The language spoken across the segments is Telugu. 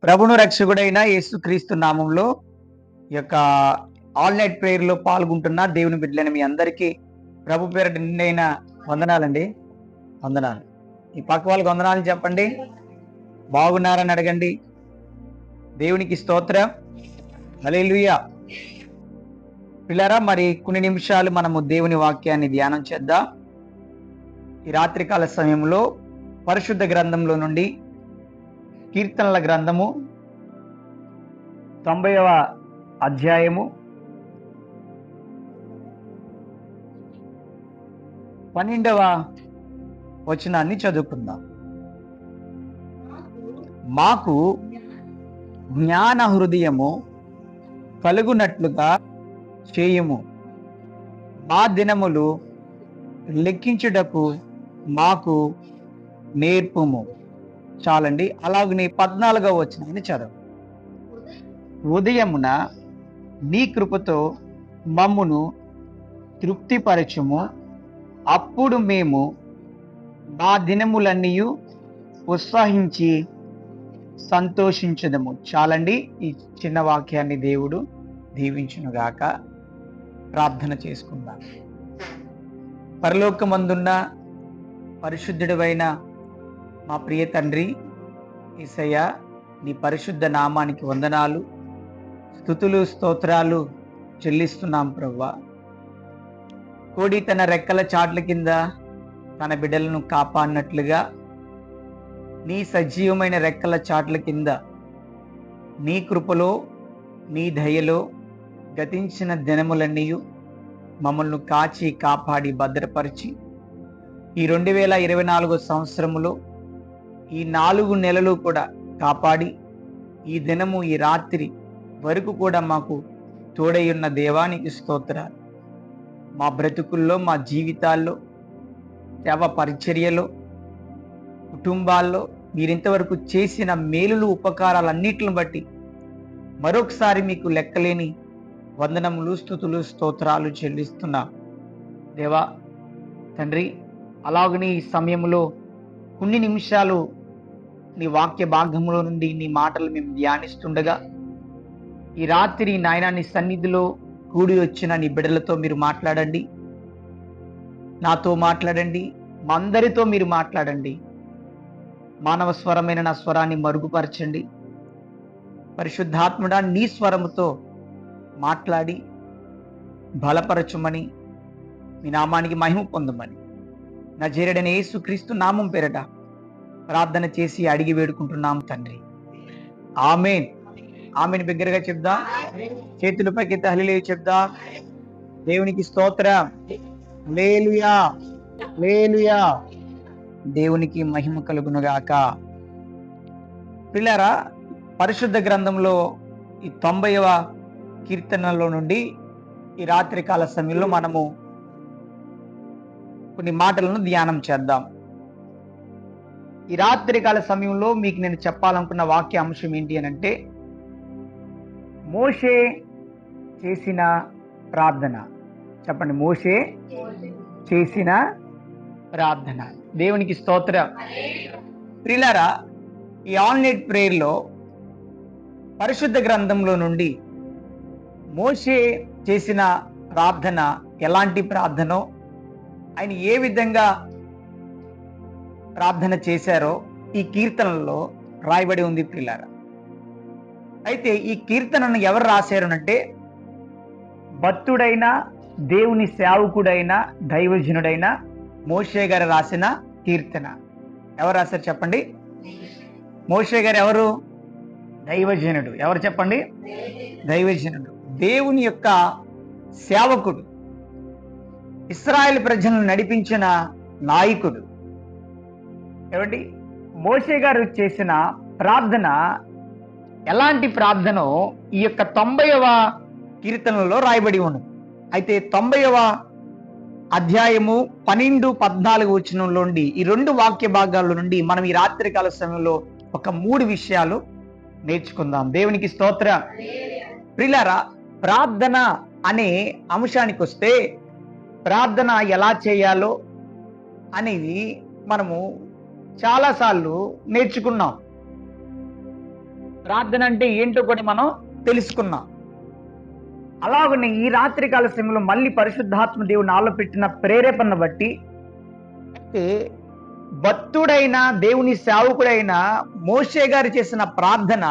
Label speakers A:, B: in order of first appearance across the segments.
A: ప్రభును రక్షకుడైన యేసుక్రీస్తు నామంలో ఈ యొక్క ఆల్ నైట్ ప్రేయర్ లో పాల్గొంటున్న దేవుని బిడ్డలైన మీ అందరికీ ప్రభు పేరట నిండైన వందనాలండి. వందనాలు. ఈ పక్క వాళ్ళకి వందనాలు చెప్పండి. బాగున్నారని అడగండి. దేవునికి స్తోత్రం. హల్లెలూయా. పిల్లరా, మరి కొన్ని నిమిషాలు మనము దేవుని వాక్యాన్ని ధ్యానం చేద్దాం. ఈ రాత్రికాల సమయంలో పరిశుద్ధ గ్రంథంలో నుండి కీర్తనల గ్రంథము 90వ అధ్యాయము 12వ వచనాన్ని చదువుకుందాం. మాకు జ్ఞాన హృదయము కలుగునట్లుగా చేయుము, మా దినములు లెక్కించుటకు మాకు నేర్పుము. చాలండి. అలాగనే 14వ వచనాన్ని చదువు. ఉదయమున నీ కృపతో మమ్మును తృప్తిపరచుము, అప్పుడు మేము మా దినములన్నీ ఉత్సాహించి సంతోషించదము. చాలండి. ఈ చిన్న వాక్యాన్ని దేవుడు దీవించునుగాక. ప్రార్థన చేసుకుందాం. పరలోకమందున్న పరిశుద్ధుడైన మా ప్రియ తండ్రి యేసయ్య, నీ పరిశుద్ధ నామానికి వందనాలు, స్తుతులు, స్తోత్రాలు చెల్లిస్తున్నాం ప్రభువా. కోడి తన రెక్కల చాట్ల కింద తన బిడ్డలను కాపాడినట్లుగా నీ సజీవమైన రెక్కల చాట్ల కింద నీ కృపలో నీ దయలో గతించిన దినములన్నీ మమ్మల్ని కాచి కాపాడి భద్రపరిచి ఈ 2024 సంవత్సరములో ఈ 4 నెలలు కూడా కాపాడి ఈ దినము ఈ రాత్రి వరకు కూడా మాకు తోడై ఉన్న దేవానికి స్తోత్రాలు. మా బ్రతుకుల్లో, మా జీవితాల్లో, సేవ పరిచర్యలో, కుటుంబాల్లో మీరింతవరకు చేసిన మేలులు ఉపకారాలన్నిటిని బట్టి మరొకసారి మీకు లెక్కలేని వందనములు, స్తుతులు, స్తోత్రాలు చెల్లిస్తున్నా దేవా తండ్రి. అలాగని ఈ సమయంలో కొన్ని నిమిషాలు నీ వాక్య భాగంలో నుండి నీ మాటలు మేము ధ్యానిస్తుండగా ఈ రాత్రి నాయనా నీ సన్నిధిలో కూడి వచ్చిన నీ బిడ్డలతో మీరు మాట్లాడండి, నాతో మాట్లాడండి, మా అందరితో మీరు మాట్లాడండి. మానవ స్వరమైన నా స్వరాన్ని మరుగుపరచండి. పరిశుద్ధాత్ముడా, నీ స్వరముతో మాట్లాడి బలపరచుమని, మీ నామానికి మహిమ పొందమని నజరేయుడైన యేసుక్రీస్తు నామం పేరట ప్రార్థన చేసి అడిగి వేడుకుంటున్నాం తండ్రి. ఆమేన్. ఆమెను బిగ్గరగా చెప్దాం. చేతుల పైకెత్తి హల్లెలూయా చెప్దాం. దేవునికి స్తోత్రం. హల్లెలూయా, హల్లెలూయా. దేవునికి మహిమ కలుగునుగాక. పిల్లరా, పరిశుద్ధ గ్రంథంలో ఈ 90వ కీర్తనలో నుండి ఈ రాత్రికాల సమయంలో మనము కొన్ని మాటలను ధ్యానం చేద్దాం. ఈ రాత్రికాల సమయంలో మీకు నేను చెప్పాలనుకున్న వాక్య అంశం ఏంటి అని అంటే, మోషే చేసిన ప్రార్థన. చెప్పండి, మోషే చేసిన ప్రార్థన. దేవునికి స్తోత్రం. ప్రియులారా, ఈ ఆన్లైన్ ప్రేయర్లో పరిశుద్ధ గ్రంథంలో నుండి మోషే చేసిన ప్రార్థన ఎలాంటి ప్రార్థనో, ఆయన ఏ విధంగా ప్రార్థన చేశారో ఈ కీర్తనలో రాయబడి ఉంది ప్రియులారా. అయితే ఈ కీర్తనను ఎవరు రాశారు అంటే, భక్తుడైన దేవుని సేవకుడైన దైవజనుడైన మోషే గారు రాసిన కీర్తన. ఎవరు రాశారు చెప్పండి? మోషే గారు ఎవరు? దైవజనుడు. ఎవరు చెప్పండి? దైవజనుడు, దేవుని యొక్క సేవకుడు, ఇశ్రాయేలు ప్రజలను నడిపించిన నాయకుడు. ఏమండి, మోషే గారు చేసిన ప్రార్థన ఎలాంటి ప్రార్థనో ఈ యొక్క 90వ కీర్తనలో రాయబడి ఉన్నది. అయితే 90వ అధ్యాయము 12, 14 వచనంలో నుండి ఈ 2 వాక్య భాగాల నుండి మనం ఈ రాత్రికాల సమయంలో ఒక 3 విషయాలు నేర్చుకుందాం. దేవునికి స్తోత్రం. ప్రియులారా, ప్రార్థన అనే అంశానికి వస్తే ప్రార్థన ఎలా చేయాలో అనేది మనము చాలాసార్లు నేర్చుకున్నాం. ప్రార్థన అంటే ఏంటో కూడా మనం తెలుసుకున్నాం. అలాగనే ఈ రాత్రికాల సమయంలో మళ్ళీ పరిశుద్ధాత్మ దేవుడు నాలో పెట్టిన ప్రేరేపణ బట్టి భక్తుడైన దేవుని సేవకుడైన మోషే గారు చేసిన ప్రార్థన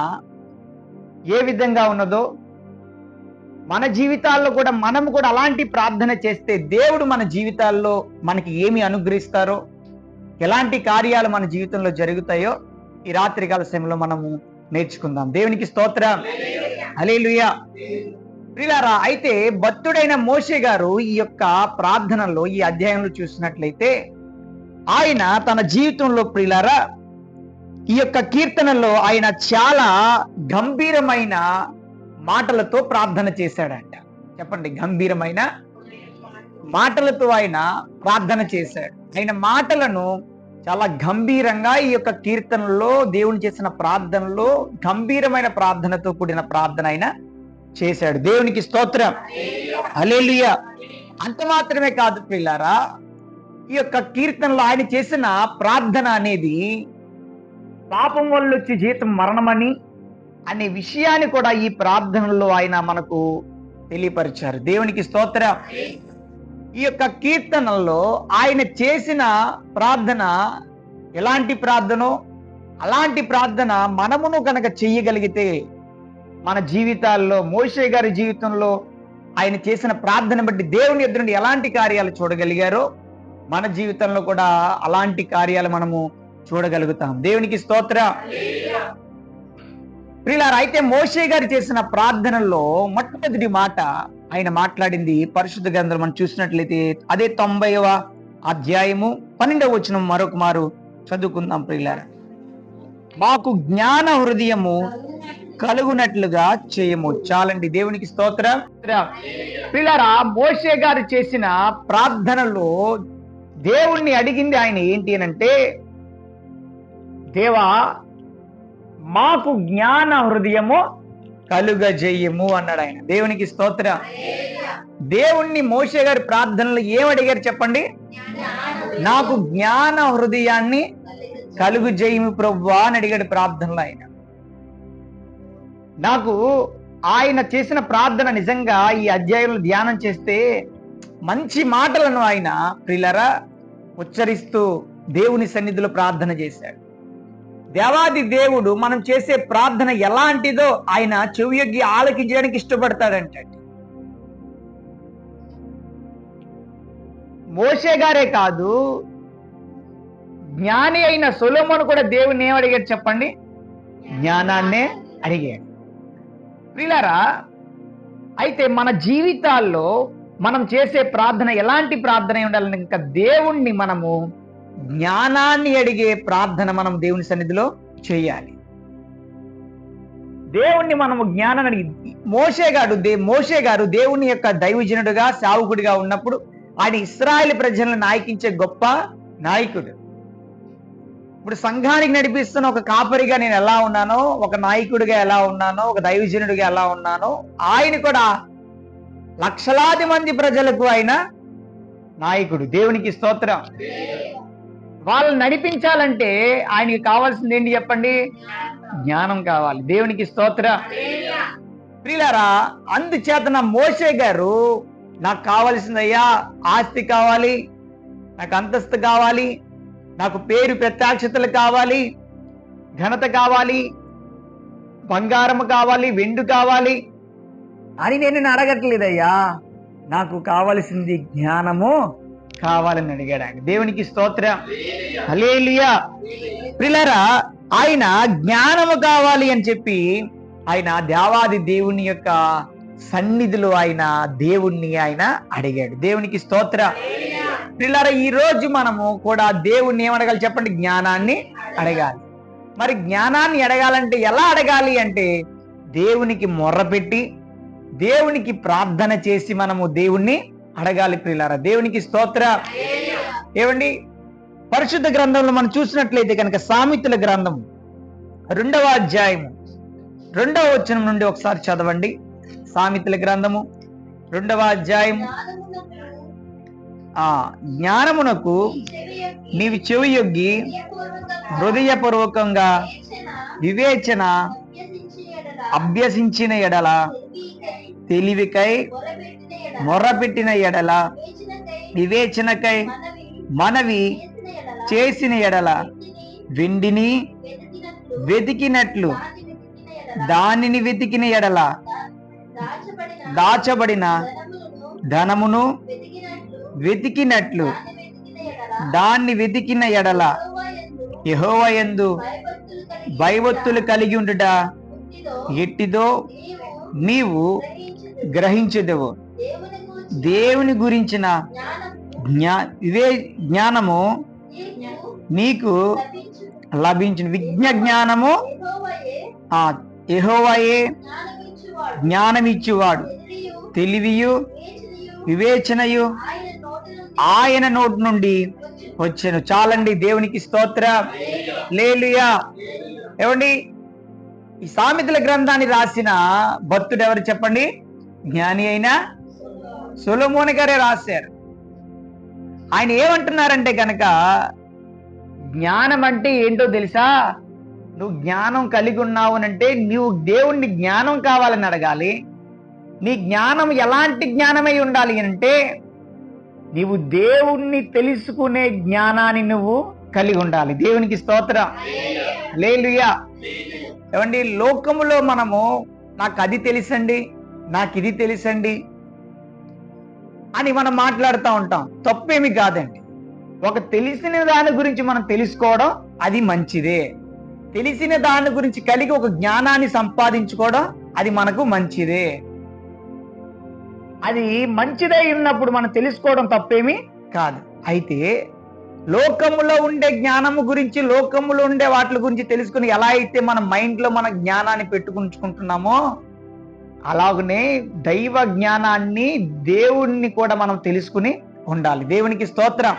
A: ఏ విధంగా ఉన్నదో మన జీవితాల్లో కూడా మనము కూడా అలాంటి ప్రార్థన చేస్తే దేవుడు మన జీవితాల్లో మనకి ఏమి అనుగ్రహిస్తారో, ఎలాంటి కార్యాలు మన జీవితంలో జరుగుతాయో ఈ రాత్రికాల సమయంలో మనము నేర్చుకుందాం. దేవునికి స్తోత్రం, హల్లెలూయా. ప్రియులారా, అయితే భక్తుడైన మోషే గారు ఈ యొక్క ప్రార్థనలో ఈ అధ్యాయంలో చూసినట్లయితే ఆయన తన జీవితంలో ప్రియులారా ఈ యొక్క కీర్తనలో ఆయన చాలా గంభీరమైన మాటలతో ప్రార్థన చేశాడంట. చెప్పండి, గంభీరమైన మాటలతో ఆయన ప్రార్థన చేశాడు. ఆయన మాటలను చాలా గంభీరంగా ఈ యొక్క కీర్తనలో దేవుని చేసిన ప్రార్థనలో గంభీరమైన ప్రార్థనతో కూడిన ప్రార్థన ఆయన చేశాడు. దేవునికి స్తోత్రం, హల్లెలూయా. అంత మాత్రమే కాదు ప్రియులారా, ఈ యొక్క కీర్తనలో ఆయన చేసిన ప్రార్థన అనేది పాపం వల్ల వచ్చే జీతం మరణమని అనే విషయాన్ని కూడా ఈ ప్రార్థనలో ఆయన మనకు తెలియపరిచారు. దేవునికి స్తోత్రం. ఈ యొక్క కీర్తనలో ఆయన చేసిన ప్రార్థన ఎలాంటి ప్రార్థనో అలాంటి ప్రార్థన మనమును కనుక చెయ్యగలిగితే మన జీవితాల్లో మోషే గారి జీవితంలో ఆయన చేసిన ప్రార్థన బట్టి దేవుని ఎదురు నుండి ఎలాంటి కార్యాలు చూడగలిగారో మన జీవితంలో కూడా అలాంటి కార్యాలు మనము చూడగలుగుతాం. దేవునికి స్తోత్రం. ప్రియులారా, అయితే మోషే గారు చేసిన ప్రార్థనలో మొట్టమొదటి మాట ఆయన మాట్లాడింది పరిశుద్ధ గ్రంథం మనం చూసినట్లయితే అదే 90వ అధ్యాయము 12వ వచనం మరొక మారు చదువుకుందాం. ప్రియులారా, మాకు జ్ఞాన హృదయము కలుగునట్లుగా చేయము. చాలండి. దేవునికి స్తోత్రం. ప్రియులారా, మోషే గారు చేసిన ప్రార్థనలో దేవుణ్ణి అడిగింది ఆయన ఏంటి అనంటే, దేవా మాకు జ్ఞాన హృదయము కలుగజేయము అన్నాడు ఆయన. దేవునికి స్తోత్రం. దేవుణ్ణి మోషే గారి ప్రార్థనలో ఏం అడిగారు చెప్పండి? నాకు జ్ఞాన హృదయాన్ని కలుగజేయము ప్రభువా అని అడిగాడు ప్రార్థనలో ఆయన. నాకు ఆయన చేసిన ప్రార్థన నిజంగా ఈ అధ్యాయంలో ధ్యానం చేస్తే మంచి మాటలను ఆయన ప్రియులారా ఉచ్చరిస్తూ దేవుని సన్నిధిలో ప్రార్థన చేశాడు. దేవాది దేవుడు మనం చేసే ప్రార్థన ఎలాంటిదో ఆయన చెవియొగ్గి ఆలకించడానికి ఇష్టపడతాడంట. మోషే గారే కాదు, జ్ఞాని అయిన సొలొమోను కూడా దేవుని ఏం అడిగాడు చెప్పండి? జ్ఞానాన్నే అడిగాడు. ప్రియులారా, అయితే మన జీవితాల్లో మనం చేసే ప్రార్థన ఎలాంటి ప్రార్థన ఉండాలని, ఇంకా దేవుణ్ణి మనము జ్ఞానాన్ని అడిగే ప్రార్థన మనం దేవుని సన్నిధిలో చేయాలి. దేవుణ్ణి మనము జ్ఞానాన్ని అడిగి మోషే గారు దేవుని యొక్క దైవజనుడుగా సేవకుడిగా ఉన్నప్పుడు ఆయన ఇశ్రాయేలు ప్రజలను నాయకించే గొప్ప నాయకుడు. ఇప్పుడు సంఘానికి నడిపిస్తున్న ఒక కాపరిగా నేను ఎలా ఉన్నానో, ఒక నాయకుడిగా ఎలా ఉన్నానో, ఒక దైవజనుడిగా ఎలా ఉన్నానో, ఆయన కూడా లక్షలాది మంది ప్రజలకు ఆయన నాయకుడు. దేవునికి స్తోత్రం. వాళ్ళని నడిపించాలంటే ఆయనకి కావాల్సింది ఏంటి చెప్పండి? జ్ఞానం కావాలి. దేవునికి స్తోత్రం. ప్రియులారా, అందుచేతన మోషే గారు నాకు కావాల్సిందయ్యా ఆస్తి కావాలి, నాకు అంతస్తు కావాలి, నాకు పేరు ప్రత్యక్షతలు కావాలి, ఘనత కావాలి, బంగారం కావాలి, వెండి కావాలి అని నేను అడగట్లేదయ్యా, నాకు కావలసింది జ్ఞానము కావాలని అడిగాడు ఆయన. దేవునికి స్తోత్రం, హల్లెలూయా. ప్రియులారా, ఆయన జ్ఞానము కావాలి అని చెప్పి ఆయన దేవాది దేవుని యొక్క సన్నిధిలో ఆయన దేవుణ్ణి ఆయన అడిగాడు. దేవునికి స్తోత్రం. ప్రియులారా, ఈ రోజు మనము కూడా దేవుణ్ణి ఏమడగాలి చెప్పండి? జ్ఞానాన్ని అడగాలి. మరి జ్ఞానాన్ని అడగాలంటే ఎలా అడగాలి అంటే దేవునికి మొర్రపెట్టి దేవునికి ప్రార్థన చేసి మనము దేవుణ్ణి అడగాలి. ప్రియులారా, దేవునికి స్తోత్రం. ఏమండి, పరిశుద్ధ గ్రంథంలో మనం చూసినట్లయితే కనుక సామెతల గ్రంథం 2వ అధ్యాయము 2వ వచనం నుండి ఒకసారి చదవండి. సామెతల గ్రంథము 2వ అధ్యాయము. జ్ఞానమునకు నీవు చెవియొగ్గి హృదయపూర్వకంగా వివేచన అభ్యసించిన ఎడల, తెలివికై మొర్రపెట్టిన ఎడల, వివేచనకై మనవి చేసిన ఎడల, వెండిని వెతికినట్లు దానిని వెతికిన ఎడల, దాచబడిన ధనమును వెతికినట్లు దాన్ని వెతికిన ఎడల, యెహోవా యందు భయభక్తులు కలిగి ఉండుట ఎట్టిదో నీవు గ్రహించెదవు. దేవుని గురించిన జ్ఞానము నీకు లభించిన. విజ్ఞ జ్ఞానము యెహోవాయే జ్ఞానమిచ్చువాడు. తెలివియు వివేచనయు ఆయన నోటి నుండి వచ్చెను. చాలండి, దేవునికి స్తోత్రం. హల్లెలూయా. ఏమండి, ఈ సామెతల గ్రంథాన్ని రాసిన భక్తుడు ఎవరు చెప్పండి? జ్ఞాని అయిన సొలొమోను గారే రాశారు. ఆయన ఏమంటున్నారంటే కనుక, జ్ఞానం అంటే ఏంటో తెలుసా? నువ్వు జ్ఞానం కలిగి ఉన్నావు అంటే నువ్వు దేవుణ్ణి జ్ఞానం కావాలని అడగాలి. నీ జ్ఞానం ఎలాంటి జ్ఞానమై ఉండాలి అంటే, నీవు దేవుణ్ణి తెలుసుకునే జ్ఞానాన్ని నువ్వు కలిగి ఉండాలి. దేవునికి స్తోత్రం. హల్లెలూయా. ఏమండి, లోకములో మనము నాకు అది తెలుసండి, నాకు ఇది తెలుసండి అని మనం మాట్లాడుతూ ఉంటాం. తప్పేమి కాదండి. ఒక తెలిసిన దాని గురించి మనం తెలుసుకోవడం అది మంచిదే. తెలిసిన దాని గురించి కలిగి ఒక జ్ఞానాన్ని సంపాదించుకోవడం అది మనకు మంచిదే. అది మంచిదై ఉన్నప్పుడు మనం తెలుసుకోవడం తప్పేమీ కాదు. అయితే లోకములో ఉండే జ్ఞానము గురించి, లోకములో ఉండే వాటి గురించి తెలుసుకుని ఎలా అయితే మన మైండ్లో మన జ్ఞానాన్ని పెట్టుకుంటున్నామో, అలాగనే దైవ జ్ఞానాన్ని, దేవుణ్ణి కూడా మనం తెలుసుకుని ఉండాలి. దేవునికి స్తోత్రం.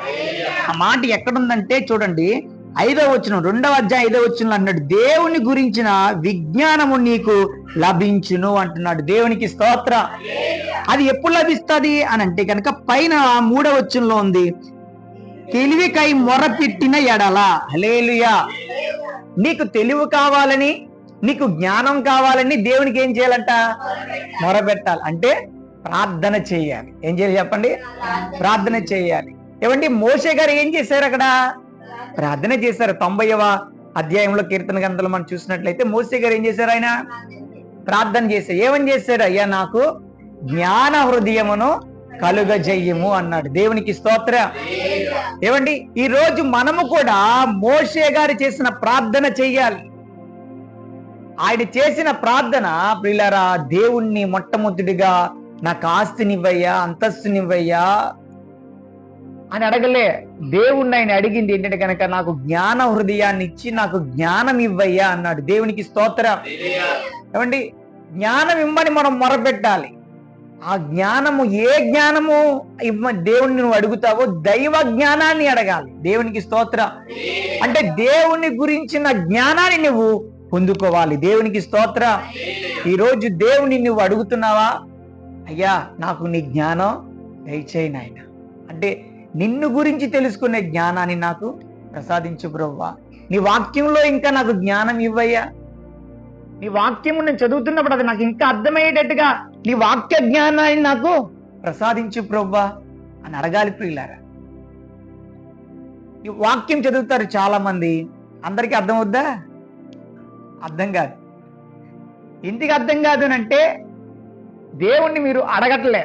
A: ఆ మాట ఎక్కడుందంటే చూడండి, 5వ వచనం, 2వ అధ్యాయం 5వ వచనంలో అన్నాడు, దేవుని గురించిన విజ్ఞానము నీకు లభించును అంటున్నాడు. దేవునికి స్తోత్రం. అది ఎప్పుడు లభిస్తుంది అని అంటే కనుక పైన 3వ వచనంలో ఉంది, తెలివికై మొరపెట్టిన ఎడల. హల్లెలూయా. నీకు తెలివి కావాలని, నీకు జ్ఞానం కావాలని దేవునికి ఏం చేయాలంట? మొరపెట్టాలి. అంటే ప్రార్థన చేయాలి. ఏం చేయాలి చెప్పండి? ప్రార్థన చేయాలి. ఏమండి, మోషే గారు ఏం చేశారు? అక్కడ ప్రార్థన చేశారు. 90వ అధ్యాయంలో కీర్తన గ్రంథంలో మనం చూసినట్లయితే మోషే గారు ఏం చేశారు? ఆయన ప్రార్థన చేశారు. ఏమని చేశాడు? అయ్యా, నాకు జ్ఞాన హృదయమును కలుగజేయము అన్నాడు. దేవునికి స్తోత్రం. ఏమండి, ఈ రోజు మనము కూడా మోషే గారు చేసిన ప్రార్థన చెయ్యాలి. ఆయన చేసిన ప్రార్థన ప్రియులారా, దేవుణ్ణి మొట్టమొదటిగా నాకు ఆస్తినివ్వయ్యా, అంతస్తునివ్వయ్యా అని అడగలే. దేవుణ్ణి ఆయన అడిగింది ఏంటంటే కనుక, నాకు జ్ఞాన హృదయాన్ని ఇచ్చి నాకు జ్ఞానం ఇవ్వయ్యా అన్నాడు. దేవునికి స్తోత్రం. ఏమండి, జ్ఞానం ఇమ్మని మనం మొరపెట్టాలి. ఆ జ్ఞానము, ఏ జ్ఞానము దేవుణ్ణి నువ్వు అడుగుతావో దైవ జ్ఞానాన్ని అడగాలి. దేవునికి స్తోత్రం. అంటే దేవుని గురించిన జ్ఞానాన్ని నువ్వు పొందుకోవాలి. దేవునికి స్తోత్రం. ఈరోజు దేవుని నువ్వు అడుగుతున్నావా? అయ్యా, నాకు నీ జ్ఞానం దయచేయి నాయన అంటే, నిన్ను గురించి తెలుసుకునే జ్ఞానాన్ని నాకు ప్రసాదించు ప్రభువా. నీ వాక్యంలో ఇంకా నాకు జ్ఞానం ఇవ్వయ్యా. నీ వాక్యము నేను చదువుతున్నప్పుడు అది నాకు ఇంకా అర్థమయ్యేటట్టుగా నీ వాక్య జ్ఞానాన్ని నాకు ప్రసాదించు ప్రభువా అని అడగాలి. ప్రియులారా, ఈ వాక్యం చదువుతారు చాలా మంది, అందరికీ అర్థం అవుద్దా? అర్థం కాదు. ఎందుకు అర్థం కాదు అంటే, దేవుణ్ణి మీరు అడగట్లే.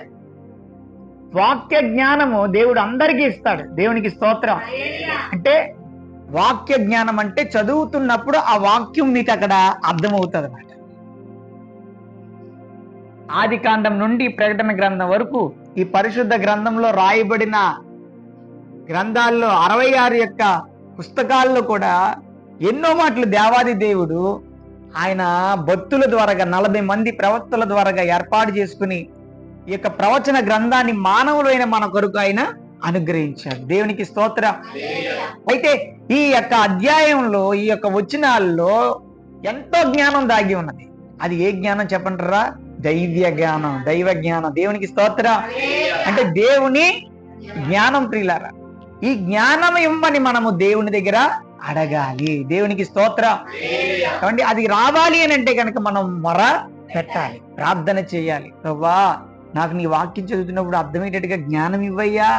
A: వాక్య జ్ఞానము దేవుడు అందరికీ ఇస్తాడు. దేవునికి స్తోత్రం. అంటే వాక్య జ్ఞానం అంటే చదువుతున్నప్పుడు ఆ వాక్యం మీకు అక్కడ అర్థమవుతుంది అన్నమాట. ఆది కాండం నుండి ప్రకటన గ్రంథం వరకు ఈ పరిశుద్ధ గ్రంథంలో రాయబడిన గ్రంథాల్లో 66 యొక్క పుస్తకాల్లో కూడా ఎన్నో మాటలు దేవాది దేవుడు ఆయన భక్తుల ద్వారా 40 మంది ప్రవక్తల ద్వారా ఏర్పాటు చేసుకుని ఈ యొక్క ప్రవచన గ్రంథాన్ని మానవులైన మన కొరకు ఆయన అనుగ్రహించాడు. దేవునికి స్తోత్రం. అయితే ఈ యొక్క అధ్యాయంలో, ఈ యొక్క వచనాల్లో ఎంతో జ్ఞానం దాగి ఉన్నది. అది ఏ జ్ఞానం చెప్పంటారా? దైవ జ్ఞానం, దైవ జ్ఞానం. దేవునికి స్తోత్రం. అంటే దేవుని జ్ఞానం ప్రియులారా, ఈ జ్ఞానం ఇమ్మని మనము దేవుని దగ్గర అడగాలి. దేవునికి స్తోత్రం. కాబట్టి అది రావాలి అని అంటే కనుక మనం మొర పెట్టాలి, ప్రార్థన చేయాలి. ప్రభువా నాకు నీ వాక్యం చదువుతున్నప్పుడు అర్థమయ్యేటట్టుగా జ్ఞానం ఇవ్వయ్యా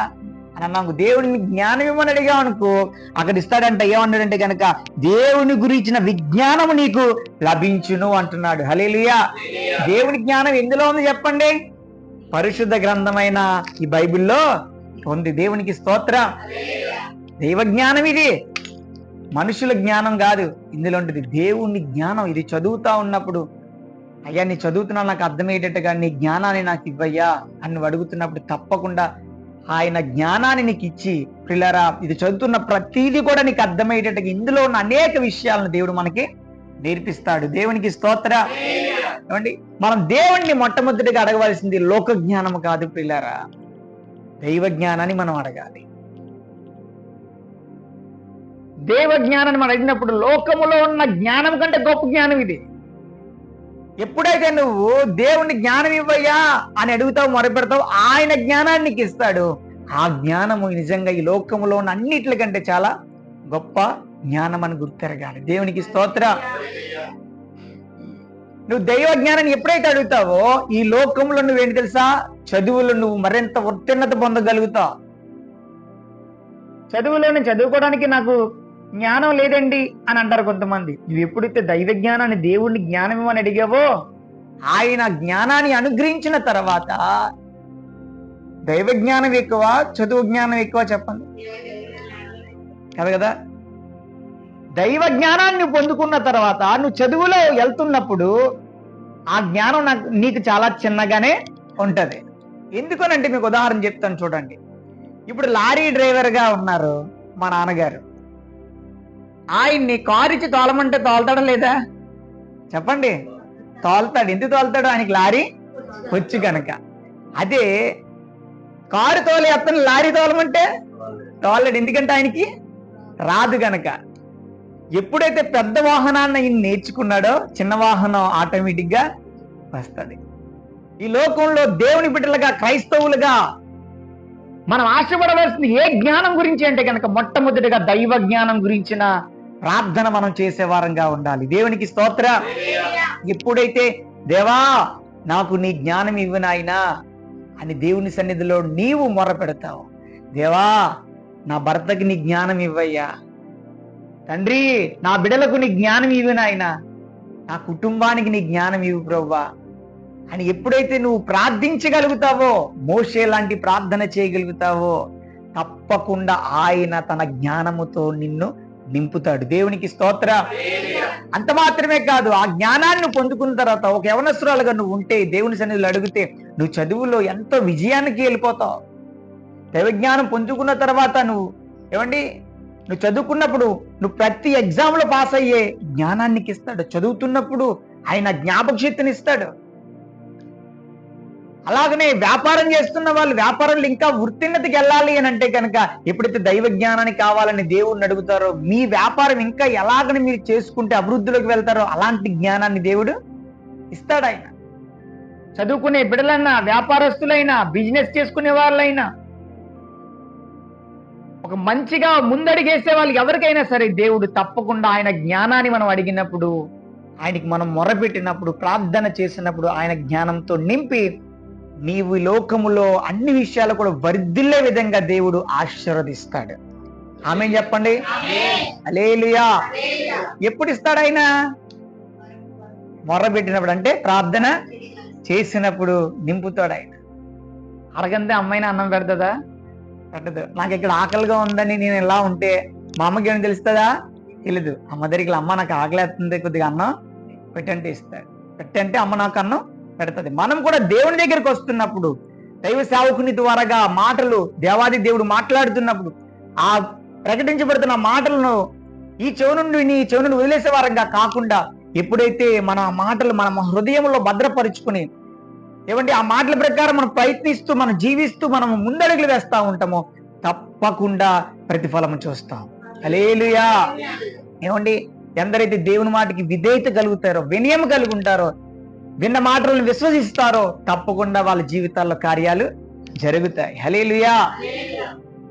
A: అని అన్నాము. దేవుడిని జ్ఞానం ఇవ్వని అడిగా అనుకో, అక్కడ ఇస్తాడంట. ఏమన్నాడంటే కనుక దేవుని గురించిన విజ్ఞానము నీకు లభించును అంటున్నాడు. హల్లెలూయా. దేవుని జ్ఞానం ఎందులో ఉంది చెప్పండి? పరిశుద్ధ గ్రంథమైన ఈ బైబిల్లో ఉంది. దేవునికి స్తోత్రం. దైవ జ్ఞానం ఇది, మనుషుల జ్ఞానం కాదు. ఇందులో ఉంటుంది దేవుని జ్ఞానం. ఇది చదువుతా ఉన్నప్పుడు, అయ్యా నీ చదువుతున్నా నాకు అర్థమయ్యేటట్టుగా నీ జ్ఞానాన్ని నాకు ఇవ్వయ్యా అని నువ్వు అడుగుతున్నప్పుడు తప్పకుండా ఆయన జ్ఞానాన్ని నీకు ఇచ్చి, పిల్లరా ఇది చదువుతున్న ప్రతిదీ కూడా నీకు అర్థమయ్యేటట్టుగా ఇందులో ఉన్న అనేక విషయాలను దేవుడు మనకి నేర్పిస్తాడు. దేవునికి స్తోత్ర. ఏమండి, మనం దేవుణ్ణి మొట్టమొదటిగా అడగవలసింది లోక జ్ఞానం కాదు పిల్లరా, దైవ జ్ఞానాన్ని మనం అడగాలి. దైవ జ్ఞానాన్ని మనం అడిగినప్పుడు లోకములో ఉన్న జ్ఞానం కంటే గొప్ప జ్ఞానం ఇది. ఎప్పుడైతే నువ్వు దేవుణ్ణి జ్ఞానం ఇవ్వయ్యా అని అడుగుతావు, మొరపెడతావు, ఆయన జ్ఞానాన్ని నీకు ఇస్తాడు. ఆ జ్ఞానము నిజంగా ఈ లోకములో ఉన్న అన్నిటికంటే చాలా గొప్ప జ్ఞానం అని గుర్తెరగాలి. దేవునికి స్తోత్ర. నువ్వు దైవ జ్ఞానాన్ని ఎప్పుడైతే అడుగుతావో ఈ లోకంలో నువ్వేంటి తెలుసా, చదువులో నువ్వు మరింత ఉత్తీర్ణత పొందగలుగుతావు. చదువులోనే చదువుకోవడానికి నాకు జ్ఞానం లేదండి అని అంటారు కొంతమంది. నువ్వు ఎప్పుడైతే దైవ జ్ఞానాన్ని, దేవుడిని జ్ఞానం ఇవ్వని అడిగావో ఆయన జ్ఞానాన్ని అనుగ్రహించిన తర్వాత, దైవ జ్ఞానం ఎక్కువ చదువు జ్ఞానం ఎక్కువ చెప్పండి కదా. దైవ జ్ఞానాన్ని పొందుకున్న తర్వాత నువ్వు చదువులో వెళ్తున్నప్పుడు ఆ జ్ఞానం నీకు చాలా చిన్నగానే ఉంటది. ఎందుకనంటే మీకు ఉదాహరణ చెప్తాను చూడండి. ఇప్పుడు లారీ డ్రైవర్గా ఉన్నారు మా నాన్నగారు. ఆయన్ని కారు ఇచ్చి తోలమంటే తోలుతాడా లేదా చెప్పండి? తోలుతాడు. ఎందుకు తోలుతాడు? ఆయనకి లారీ వచ్చు కనుక. అదే కారు తోలే అతను లారీ తోలమంటే తోలడు, ఎందుకంటే ఆయనకి రాదు గనక. ఎప్పుడైతే పెద్ద వాహనాన్ని ఆయన నేర్చుకున్నాడో చిన్న వాహనం ఆటోమేటిక్ గా వస్తుంది. ఈ లోకంలో దేవుని బిడ్డలుగా, క్రైస్తవులుగా మనం ఆశపడవలసింది ఏ జ్ఞానం గురించి అంటే కనుక మొట్టమొదటిగా దైవ జ్ఞానం గురించిన ప్రార్థన మనం చేసే వారంగా ఉండాలి. దేవునికి స్తోత్ర. ఎప్పుడైతే దేవా నాకు నీ జ్ఞానం ఇవ్వు నాయనా అని దేవుని సన్నిధిలో నీవు మొర పెడతావు, దేవా నా భర్తకి నీ జ్ఞానం ఇవ్వయ్యా, తండ్రి నా బిడ్డలకు నీ జ్ఞానం ఇవ్వు నాయనా, నా కుటుంబానికి నీ జ్ఞానం ఇవ్వు ప్రభువా అని ఎప్పుడైతే నువ్వు ప్రార్థించగలుగుతావో, మోషే లాంటి ప్రార్థన చేయగలుగుతావో, తప్పకుండా ఆయన తన జ్ఞానముతో నిన్ను నింపుతాడు. దేవునికి స్తోత్ర. అంత మాత్రమే కాదు, ఆ జ్ఞానాన్ని పొందుకున్న తర్వాత ఒక యవనస్తురాలుగా నువ్వు ఉంటే, దేవుని సన్నిధిలో అడిగితే నువ్వు చదువులో ఎంతో విజయానికి వెళ్ళిపోతావు. దైవ జ్ఞానం పొందుకున్న తర్వాత నువ్వు నువ్వు చదువుకున్నప్పుడు నువ్వు ప్రతి ఎగ్జామ్ లో పాస్ అయ్యే జ్ఞానానికి ఇస్తాడు. చదువుతున్నప్పుడు ఆయన జ్ఞాపక శక్తిని ఇస్తాడు. అలాగనే వ్యాపారం చేస్తున్న వాళ్ళు వ్యాపారంలో ఇంకా ఉత్తీర్ణతకి వెళ్ళాలి అని అంటే కనుక ఎప్పుడైతే దైవ జ్ఞానానికి కావాలని దేవుడిని అడుగుతారో, మీ వ్యాపారం ఇంకా ఎలాగని మీరు చేసుకుంటే అభివృద్ధిలోకి వెళ్తారో అలాంటి జ్ఞానాన్ని దేవుడు ఇస్తాడు. ఆయన చదువుకునే బిడ్డలైనా, వ్యాపారస్తులైనా, బిజినెస్ చేసుకునే వాళ్ళైనా, ఒక మంచిగా ముందడిగేసే వాళ్ళు ఎవరికైనా సరే దేవుడు తప్పకుండా ఆయన జ్ఞానాన్ని మనం అడిగినప్పుడు, ఆయనకి మనం మొరపెట్టినప్పుడు, ప్రార్థన చేసినప్పుడు ఆయన జ్ఞానంతో నింపి నీవు లోకములో అన్ని విషయాలు కూడా వర్ధిల్లే విధంగా దేవుడు ఆశీర్వదిస్తాడు. ఆమేన్ చెప్పండి. హల్లెలూయా. ఎప్పుడు ఇస్తాడు ఆయన? మొరపెట్టినప్పుడు, అంటే ప్రార్థన చేసినప్పుడు నింపుతాడు ఆయన. అడగందే అమ్మాయిని అన్నం పెడతదా? పెట్టదు. నాకు ఇక్కడ ఆకలిగా ఉందని నేను ఇలా ఉంటే మా అమ్మకి ఏమైనా తెలుస్తుందా? తెలీదు. అమ్మ దగ్గరికి అమ్మ నాకు ఆకలేస్తుంది, కొద్దిగా అన్నం పెట్టంటే ఇస్తాడు. పెట్టంటే అమ్మ నాకు అన్నం పెడుతుంది. మనం కూడా దేవుని దగ్గరికి వస్తున్నప్పుడు, దైవ సేవకుని ద్వారాగా మాటలు దేవాది దేవుడు మాట్లాడుతున్నప్పుడు ఆ ప్రకటించబడుతున్న మాటలను ఈ చెవు నుండి ఈ చెవు నుండి వదిలేసే వారంగా కాకుండా, ఎప్పుడైతే మన మాటలు మన హృదయంలో భద్రపరుచుకుని ఆ మాటల ప్రకారం మనం ప్రయత్నిస్తూ, మనం జీవిస్తూ, మనం ముందడుగులు వేస్తా ఉంటామో తప్పకుండా ప్రతిఫలం చూస్తాం. హల్లెలూయా. ఎందరైతే దేవుని మాటకి విధేయత కలుగుతారో, వినయం కలిగి ఉంటారో, విన్న మాటలను విశ్వసిస్తారో తప్పకుండా వాళ్ళ జీవితాల్లో కార్యాలు జరుగుతాయి. హల్లెలూయా.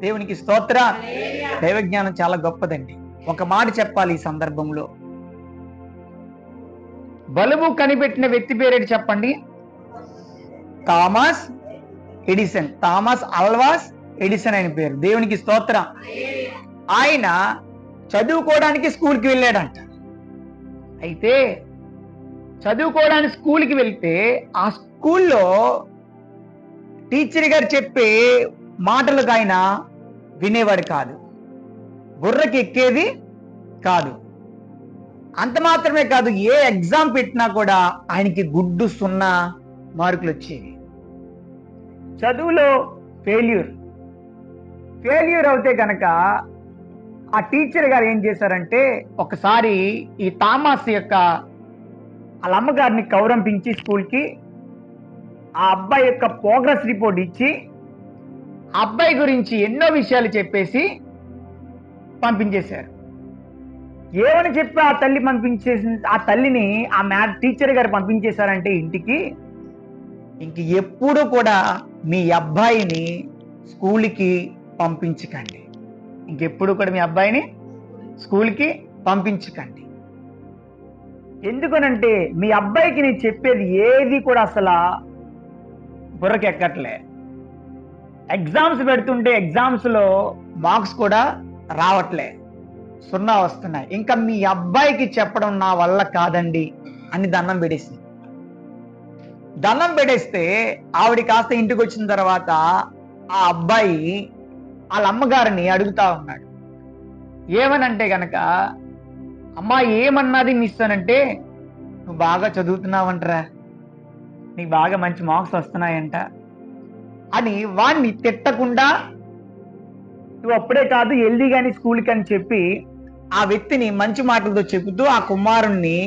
A: దేవునికి స్తోత్ర. దైవ జ్ఞానం చాలా గొప్పదండి. ఒక మాట చెప్పాలి ఈ సందర్భంలో. బల్బు కనిపెట్టిన వ్యక్తి పేరేంటి చెప్పండి? Thomas Edison. థామస్ అల్వాస్ ఎడిసన్ ఆయన పేరు. దేవునికి స్తోత్రం. ఆయన చదువుకోవడానికి స్కూల్కి వెళ్ళాడంట. అయితే చదువుకోవడానికి స్కూల్కి వెళ్తే ఆ స్కూల్లో టీచర్ గారు చెప్పే మాటలకు ఆయన వినేవాడు కాదు, బుర్రకి ఎక్కేది కాదు. అంత మాత్రమే కాదు, ఏ ఎగ్జామ్ పెట్టినా కూడా ఆయనకి గుడ్డు 0 మార్కులు వచ్చేవి. చదువులో ఫెయిల్యూర్ అవుతే కనుక ఆ టీచర్ గారు ఏం చేశారంటే, ఒకసారి ఈ థామస్ యొక్క వాళ్ళ అమ్మగారిని కౌరంపించి స్కూల్కి ఆ అబ్బాయి యొక్క ప్రోగ్రెస్ రిపోర్ట్ ఇచ్చి ఆ అబ్బాయి గురించి ఎన్నో విషయాలు చెప్పేసి పంపించేశారు. ఏమని చెప్పి ఆ తల్లిని టీచర్ గారు పంపించేశారంటే ఇంటికి, ఇంక ఎప్పుడు కూడా మీ అబ్బాయిని స్కూల్కి పంపించకండి, ఇంకెప్పుడు కూడా మీ అబ్బాయిని స్కూల్కి పంపించకండి. ఎందుకనంటే మీ అబ్బాయికి నేను చెప్పేది ఏది కూడా అసలు బుర్రకి ఎక్కట్లే. ఎగ్జామ్స్ పెడుతుంటే ఎగ్జామ్స్లో మార్క్స్ కూడా రావట్లే, 0 వస్తున్నాయి. ఇంకా మీ అబ్బాయికి చెప్పడం నా వల్ల కాదండి అని దండం పెడేస్తే ఆవిడ కాస్త ఇంటికి వచ్చిన తర్వాత ఆ అబ్బాయి వాళ్ళ అమ్మగారిని అడుగుతా ఉన్నాడు. ఏమనంటే గనక, అమ్మా ఏమన్నది మిస్ అనంటే, నువ్వు బాగా చదువుతున్నావంటరా, నీకు బాగా మంచి మార్క్స్ వస్తున్నాయంట అని వాడిని తిట్టకుండా, నువ్వు అప్పుడే కాదు ఎల్ది కానీ స్కూల్కి అని చెప్పి ఆ వ్యక్తిని మంచి మాటలతో చెబుతూ ఆ కుమారుణ్ణి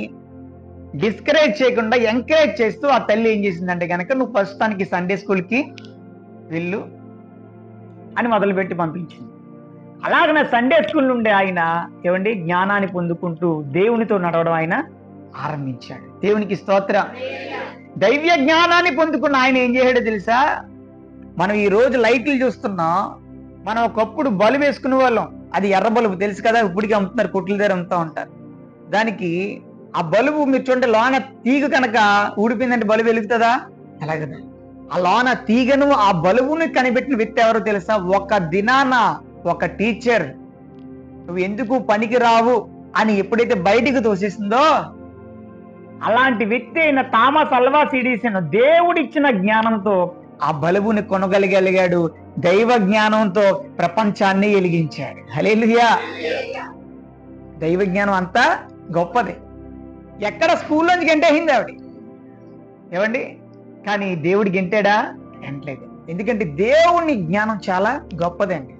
A: డిస్కరేజ్ చేయకుండా ఎంకరేజ్ చేస్తూ ఆ తల్లి ఏం చేసిందంటే కనుక, నువ్వు ప్రస్తుతానికి సండే స్కూల్కి వెళ్ళు అని మొదలుపెట్టి పంపించింది. అలాగనే సండే స్కూల్ నుండి ఆయన ఏమండి జ్ఞానాన్ని పొందుకుంటూ దేవునితో నడవడం ఆయన ఆరంభించాడు. దేవునికి స్తోత్రం. దైవ్య జ్ఞానాన్ని పొందుకున్న ఆయన ఏం చేశాడో తెలుసా? మనం ఈ రోజు లైట్లు చూస్తున్నాం, మనం ఒకప్పుడు బల్బు వేసుకునే వాళ్ళం, అది ఎర్ర బల్బు తెలుసు కదా, ఇప్పటికీ అమ్ముతున్నారు, కొట్ల దగ్గర అమ్ముతూ ఉంటారు. దానికి ఆ బల్బు మీరు చూడండి, లోన తీగ కనుక ఊడిపోయిందంటే బల్బు వెలుగుతుందా? ఎలాగదా? ఆ లోన తీగను ఆ బల్బుని కనిపెట్టిన వ్యక్తి ఎవరో తెలుసా? ఒక దినాన ఒక టీచర్ నువ్వు ఎందుకు పనికి రావు అని ఎప్పుడైతే బయటికి తోసేసిందో, అలాంటి వ్యక్తి అయిన థామస్ అల్వాస్ ఎడిసన్ దేవుడిచ్చిన జ్ఞానంతో ఆ బల్బుని కొనగలిగాడు. దైవ జ్ఞానంతో ప్రపంచాన్ని వెలిగించాడు. హల్లెలూయా. దైవ జ్ఞానం అంతా గొప్పది. ఎక్కడ స్కూల్లోంచి గంటేసింది ఆవిడ, ఏమండి? కానీ దేవుడి గంటాడా? గంటలేదు. ఎందుకంటే దేవుని జ్ఞానం చాలా గొప్పదండి.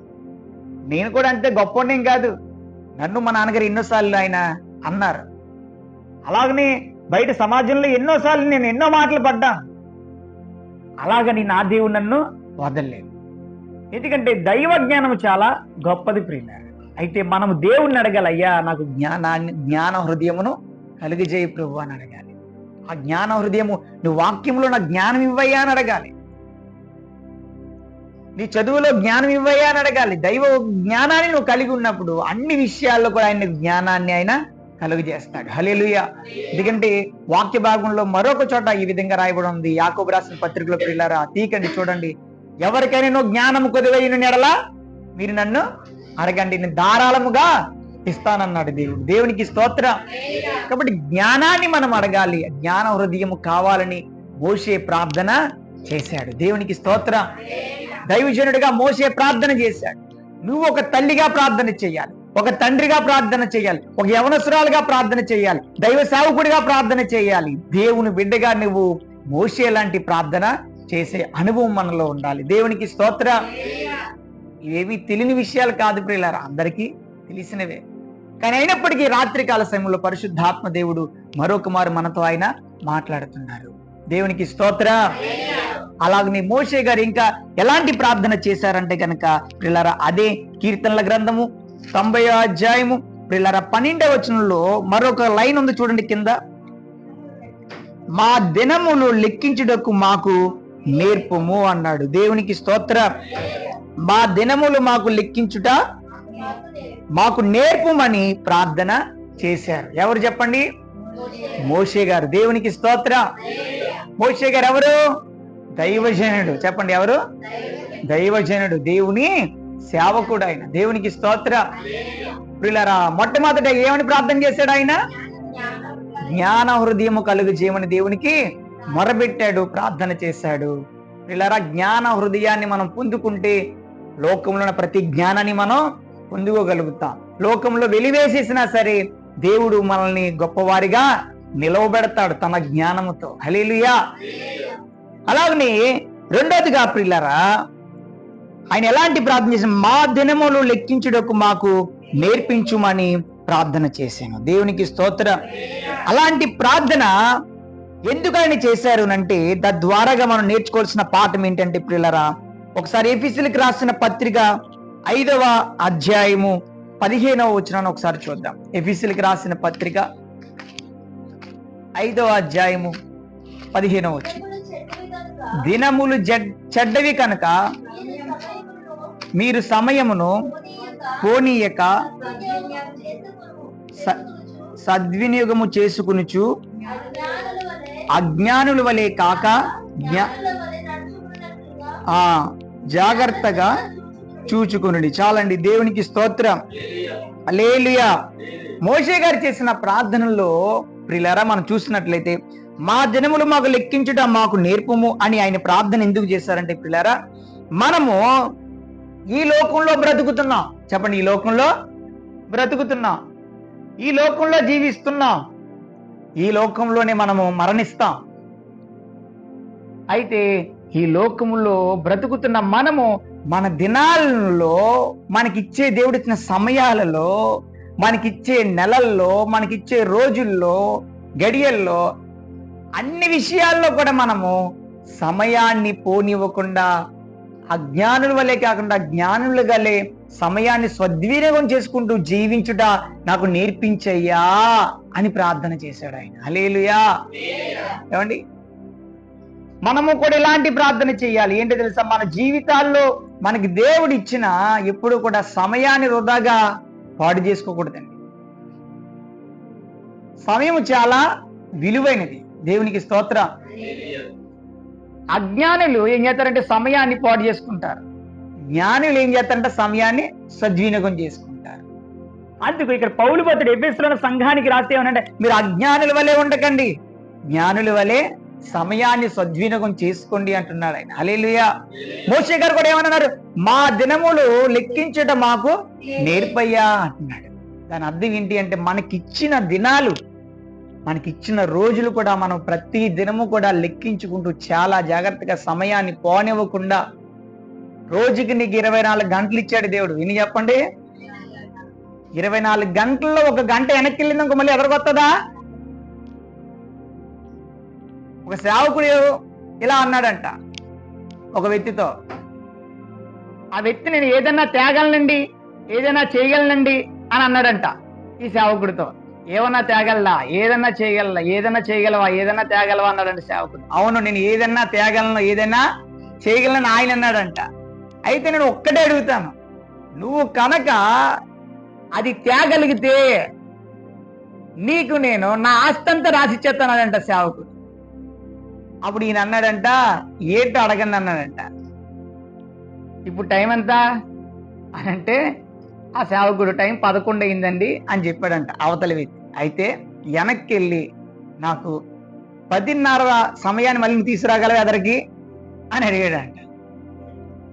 A: నేను కూడా అంతే గొప్పనేం కాదు, నన్ను మా నాన్నగారు ఎన్నోసార్లు ఆయన అన్నారు. అలాగనే బయట సమాజంలో ఎన్నోసార్లు నేను ఎన్నో మాటలు పడ్డాను. అలాగని నా దేవుడు నన్ను వదలలేదు. ఎందుకంటే దైవ జ్ఞానం చాలా గొప్పది ప్రియులారా. అయితే మనం దేవుణ్ణి అడగాలి, అయ్యా నాకు జ్ఞాన హృదయమును కలుగజేయి ప్రభు అని అడగాలి. ఆ జ్ఞాన హృదయము, నువ్వు వాక్యంలో నాకు జ్ఞానం ఇవ్వయ్యా అని అడగాలి. నీ చదువులో జ్ఞానం ఇవ్వయ్యా అని అడగాలి. దైవ జ్ఞానాన్ని నువ్వు కలిగి ఉన్నప్పుడు అన్ని విషయాల్లో కూడా ఆయన జ్ఞానాన్ని ఆయన కలుగు చేస్తాడు. హల్లెలూయా. ఎందుకంటే వాక్య భాగంలో మరొక చోట ఈ విధంగా రాయబడి ఉంది. యాకోబు రాసిన పత్రికలో ప్రియులారా తీకండి చూడండి, ఎవరికైనా నువ్వు జ్ఞానము కొద్దివైన ఎడలా మీరు నన్ను అడగండి, నేను ధారాళముగా ఇస్తానన్నాడు దేవుడు. దేవునికి స్తోత్రం. కాబట్టి జ్ఞానాన్ని మనం అడగాలి. జ్ఞాన హృదయము కావాలని మోషే ప్రార్థన చేశాడు. దేవునికి స్తోత్రం. దైవజనుడిగా మోషే ప్రార్థన చేశాడు. నువ్వు ఒక తల్లిగా ప్రార్థన చేయాలి, ఒక తండ్రిగా ప్రార్థన చేయాలి, ఒక యవనస్తురాలుగా ప్రార్థన చేయాలి, దైవ సేవకుడిగా ప్రార్థన చేయాలి. దేవుని బిడ్డగా నువ్వు మోషే లాంటి ప్రార్థన చేసే అనుభవం మనలో ఉండాలి. దేవునికి స్తోత్రం. ఇవేవి తెలియని విషయాలు కాదు ప్రియులారా, అందరికీ తెలిసినవే. కానీ అయినప్పటికీ రాత్రికాల సమయంలో పరిశుద్ధాత్మ దేవుడు మరొక మారు మనతో ఆయన మాట్లాడుతున్నారు. దేవునికి స్తోత్రం. అలాగనే మోషే గారు ఇంకా ఎలాంటి ప్రార్థన చేశారంటే కనుక ప్రియులారా, అదే కీర్తనల గ్రంథము 90వ అధ్యాయము ప్రియులారా 12వ వచనంలో మరొక లైన్ ఉంది చూడండి కింద, మా దినములు లెక్కించుటకు మాకు నేర్పుము అన్నాడు. దేవునికి స్తోత్రం. మా దినములు మాకు లెక్కించుట మాకు నేర్పుమని ప్రార్థన చేశారు. ఎవరు చెప్పండి? మోషే గారు. దేవునికి స్తోత్రం. మోషే గారు ఎవరు? దైవజనుడు. చెప్పండి, ఎవరు? దైవజనుడు, దేవుని సేవకుడు ఆయన. దేవునికి స్తోత్రం. ప్రియులారా, మొట్టమొదట ఏమని ప్రార్థన చేశాడు ఆయన? జ్ఞాన హృదయము కలుగు చేయమని దేవునికి మొరబెట్టాడు, ప్రార్థన చేశాడు. ప్రియులారా, జ్ఞాన హృదయాన్ని మనం పొందుకుంటే లోకంలో ఉన్న ప్రతి జ్ఞానాన్ని మనం పొందుకోగలుగుతాం. లోకంలో వెలివేసేసినా సరే దేవుడు మనల్ని గొప్పవారిగా నిలవబెడతాడు తన జ్ఞానముతో. హల్లెలూయా. అలాగనే రెండోదిగా ప్రియులారా, ఆయన ఎలాంటి ప్రార్థన చేశాను? మా దినములు లెక్కించుటకు మాకు నేర్పించుమని ప్రార్థన చేశాను. దేవునికి స్తోత్రం. అలాంటి ప్రార్థన ఎందుకు ఆయన చేశారు అంటే తద్వారాగా మనం నేర్చుకోవాల్సిన పాఠం ఏంటంటే ప్రియులారా, ఒకసారి ఎఫెసీయులకు రాసిన పత్రిక 5వ అధ్యాయము 15వ వచనాన్ని ఒకసారి చూద్దాం. ఎఫెసీయులకు రాసిన పత్రిక 5వ అధ్యాయము 15వ వచనం. దినములు చెడ్డవి కనుక మీరు సమయమును పోనీయక సద్వినియోగము చేసుకునుచు అజ్ఞానుల వలె కాక జాగ్రత్తగా చూచుకునుడి. చాలండి. దేవునికి స్తోత్రం. హల్లెలూయా. మోషే గారు చేసిన ప్రార్థనలో ప్రియులారా మనం చూసినట్లయితే మా దినములు మాకు లెక్కించుట మాకు నేర్పుము అని ఆయన ప్రార్థన ఎందుకు చేశారంటే ప్రియులారా, మనము ఈ లోకంలో బ్రతుకుతున్నాం. చెప్పండి, ఈ లోకంలో బ్రతుకుతున్నాం, ఈ లోకంలో జీవిస్తున్నాం, ఈ లోకంలోనే మనము మరణిస్తాం. అయితే ఈ లోకంలో బ్రతుకుతున్న మనము మన దినాలలో, మనకిచ్చే దేవుడిచ్చిన సమయాలలో, మనకిచ్చే నెలల్లో, మనకిచ్చే రోజుల్లో, గడియల్లో, అన్ని విషయాల్లో కూడా మనము సమయాన్ని పోనివ్వకుండా అజ్ఞానుల వలె కాకుండా జ్ఞానుల వలె సమయాన్ని సద్వినియోగం చేసుకుంటూ జీవించుట నాకు నేర్పించయ్యా అని ప్రార్థన చేశాడు ఆయన. హల్లెలూయా. ఏమండి, మనము కూడా ఇలాంటి ప్రార్థన చేయాలి. ఏంటో తెలుసా? మన జీవితాల్లో మనకి దేవుడు ఇచ్చిన ఎప్పుడు కూడా సమయాన్ని వృధాగా పాడు చేసుకోకూడదండి. సమయం చాలా విలువైనది. దేవునికి స్తోత్రం. అజ్ఞానులు ఏం చేస్తారంటే సమయాన్ని పాడు చేసుకుంటారు, జ్ఞానులు ఏం చేస్తారంటే సమయాన్ని సద్వినియోగం చేసుకుంటారు. అందుకు ఇక్కడ పౌలు భక్తుడు ఎఫెసీయుల సంఘానికి రాస్తే ఏమనంటే, మీరు అజ్ఞానుల వలె ఉండకండి, జ్ఞానుల వలె సమయాన్ని సద్వినియోగం చేసుకోండి అంటున్నాడు ఆయన. హల్లెలూయా. మోషే గారు కూడా ఏమన్నారు? మా దినములు లెక్కించుట మాకు నేర్పయ్యా అంటున్నాడు. దాని అర్థం ఏంటి అంటే, మనకిచ్చిన దినాలు, మనకిచ్చిన రోజులు కూడా మనం ప్రతి దినము కూడా లెక్కించుకుంటూ చాలా జాగ్రత్తగా సమయాన్ని పోనివ్వకుండా, రోజుకి నీకు 24 గంటలు ఇచ్చాడు దేవుడు. విని చెప్పండి, 24 గంటల్లో 1 గంట వెనక్కి వెళ్ళింది ఇంకో మళ్ళీ ఎదరగొత్తదా? ఒక సేవకుడు ఇలా అన్నాడంట ఒక వ్యక్తితో. ఆ వ్యక్తి నేను ఏదన్నా తేగలనండి, ఏదైనా చేయగలనండి అని అన్నాడంట ఈ సేవకుడితో. ఏమన్నా తేగలరా, ఏదన్నా చేయగలరా, ఏదన్నా చేయగలవా, ఏదన్నా తేగలవా అన్నాడంట సేవకుడు. అవును, నేను ఏదన్నా తేగలను, ఏదైనా చేయగలను ఆయన అన్నాడంట. అయితే నేను ఒక్కటే అడుగుతాను, నువ్వు కనుక అది తేగలిగితే నీకు నేను నా ఆస్తంతా రాసిచ్చేస్తానంట సేవకుడు. అప్పుడు ఈయన అన్నాడంట, ఏంటో అడగండి అన్నాడంట. ఇప్పుడు టైం ఎంత అని అంటే ఆ సేవకుడు టైం 11 అయిందండి అని చెప్పాడంట అవతలి వ్యక్తి. అయితే వెనక్కి వెళ్ళి నాకు 10:30 సమయాన్ని మళ్ళీ తీసుకురాగలవు ఎదరికి అని అడిగాడంట.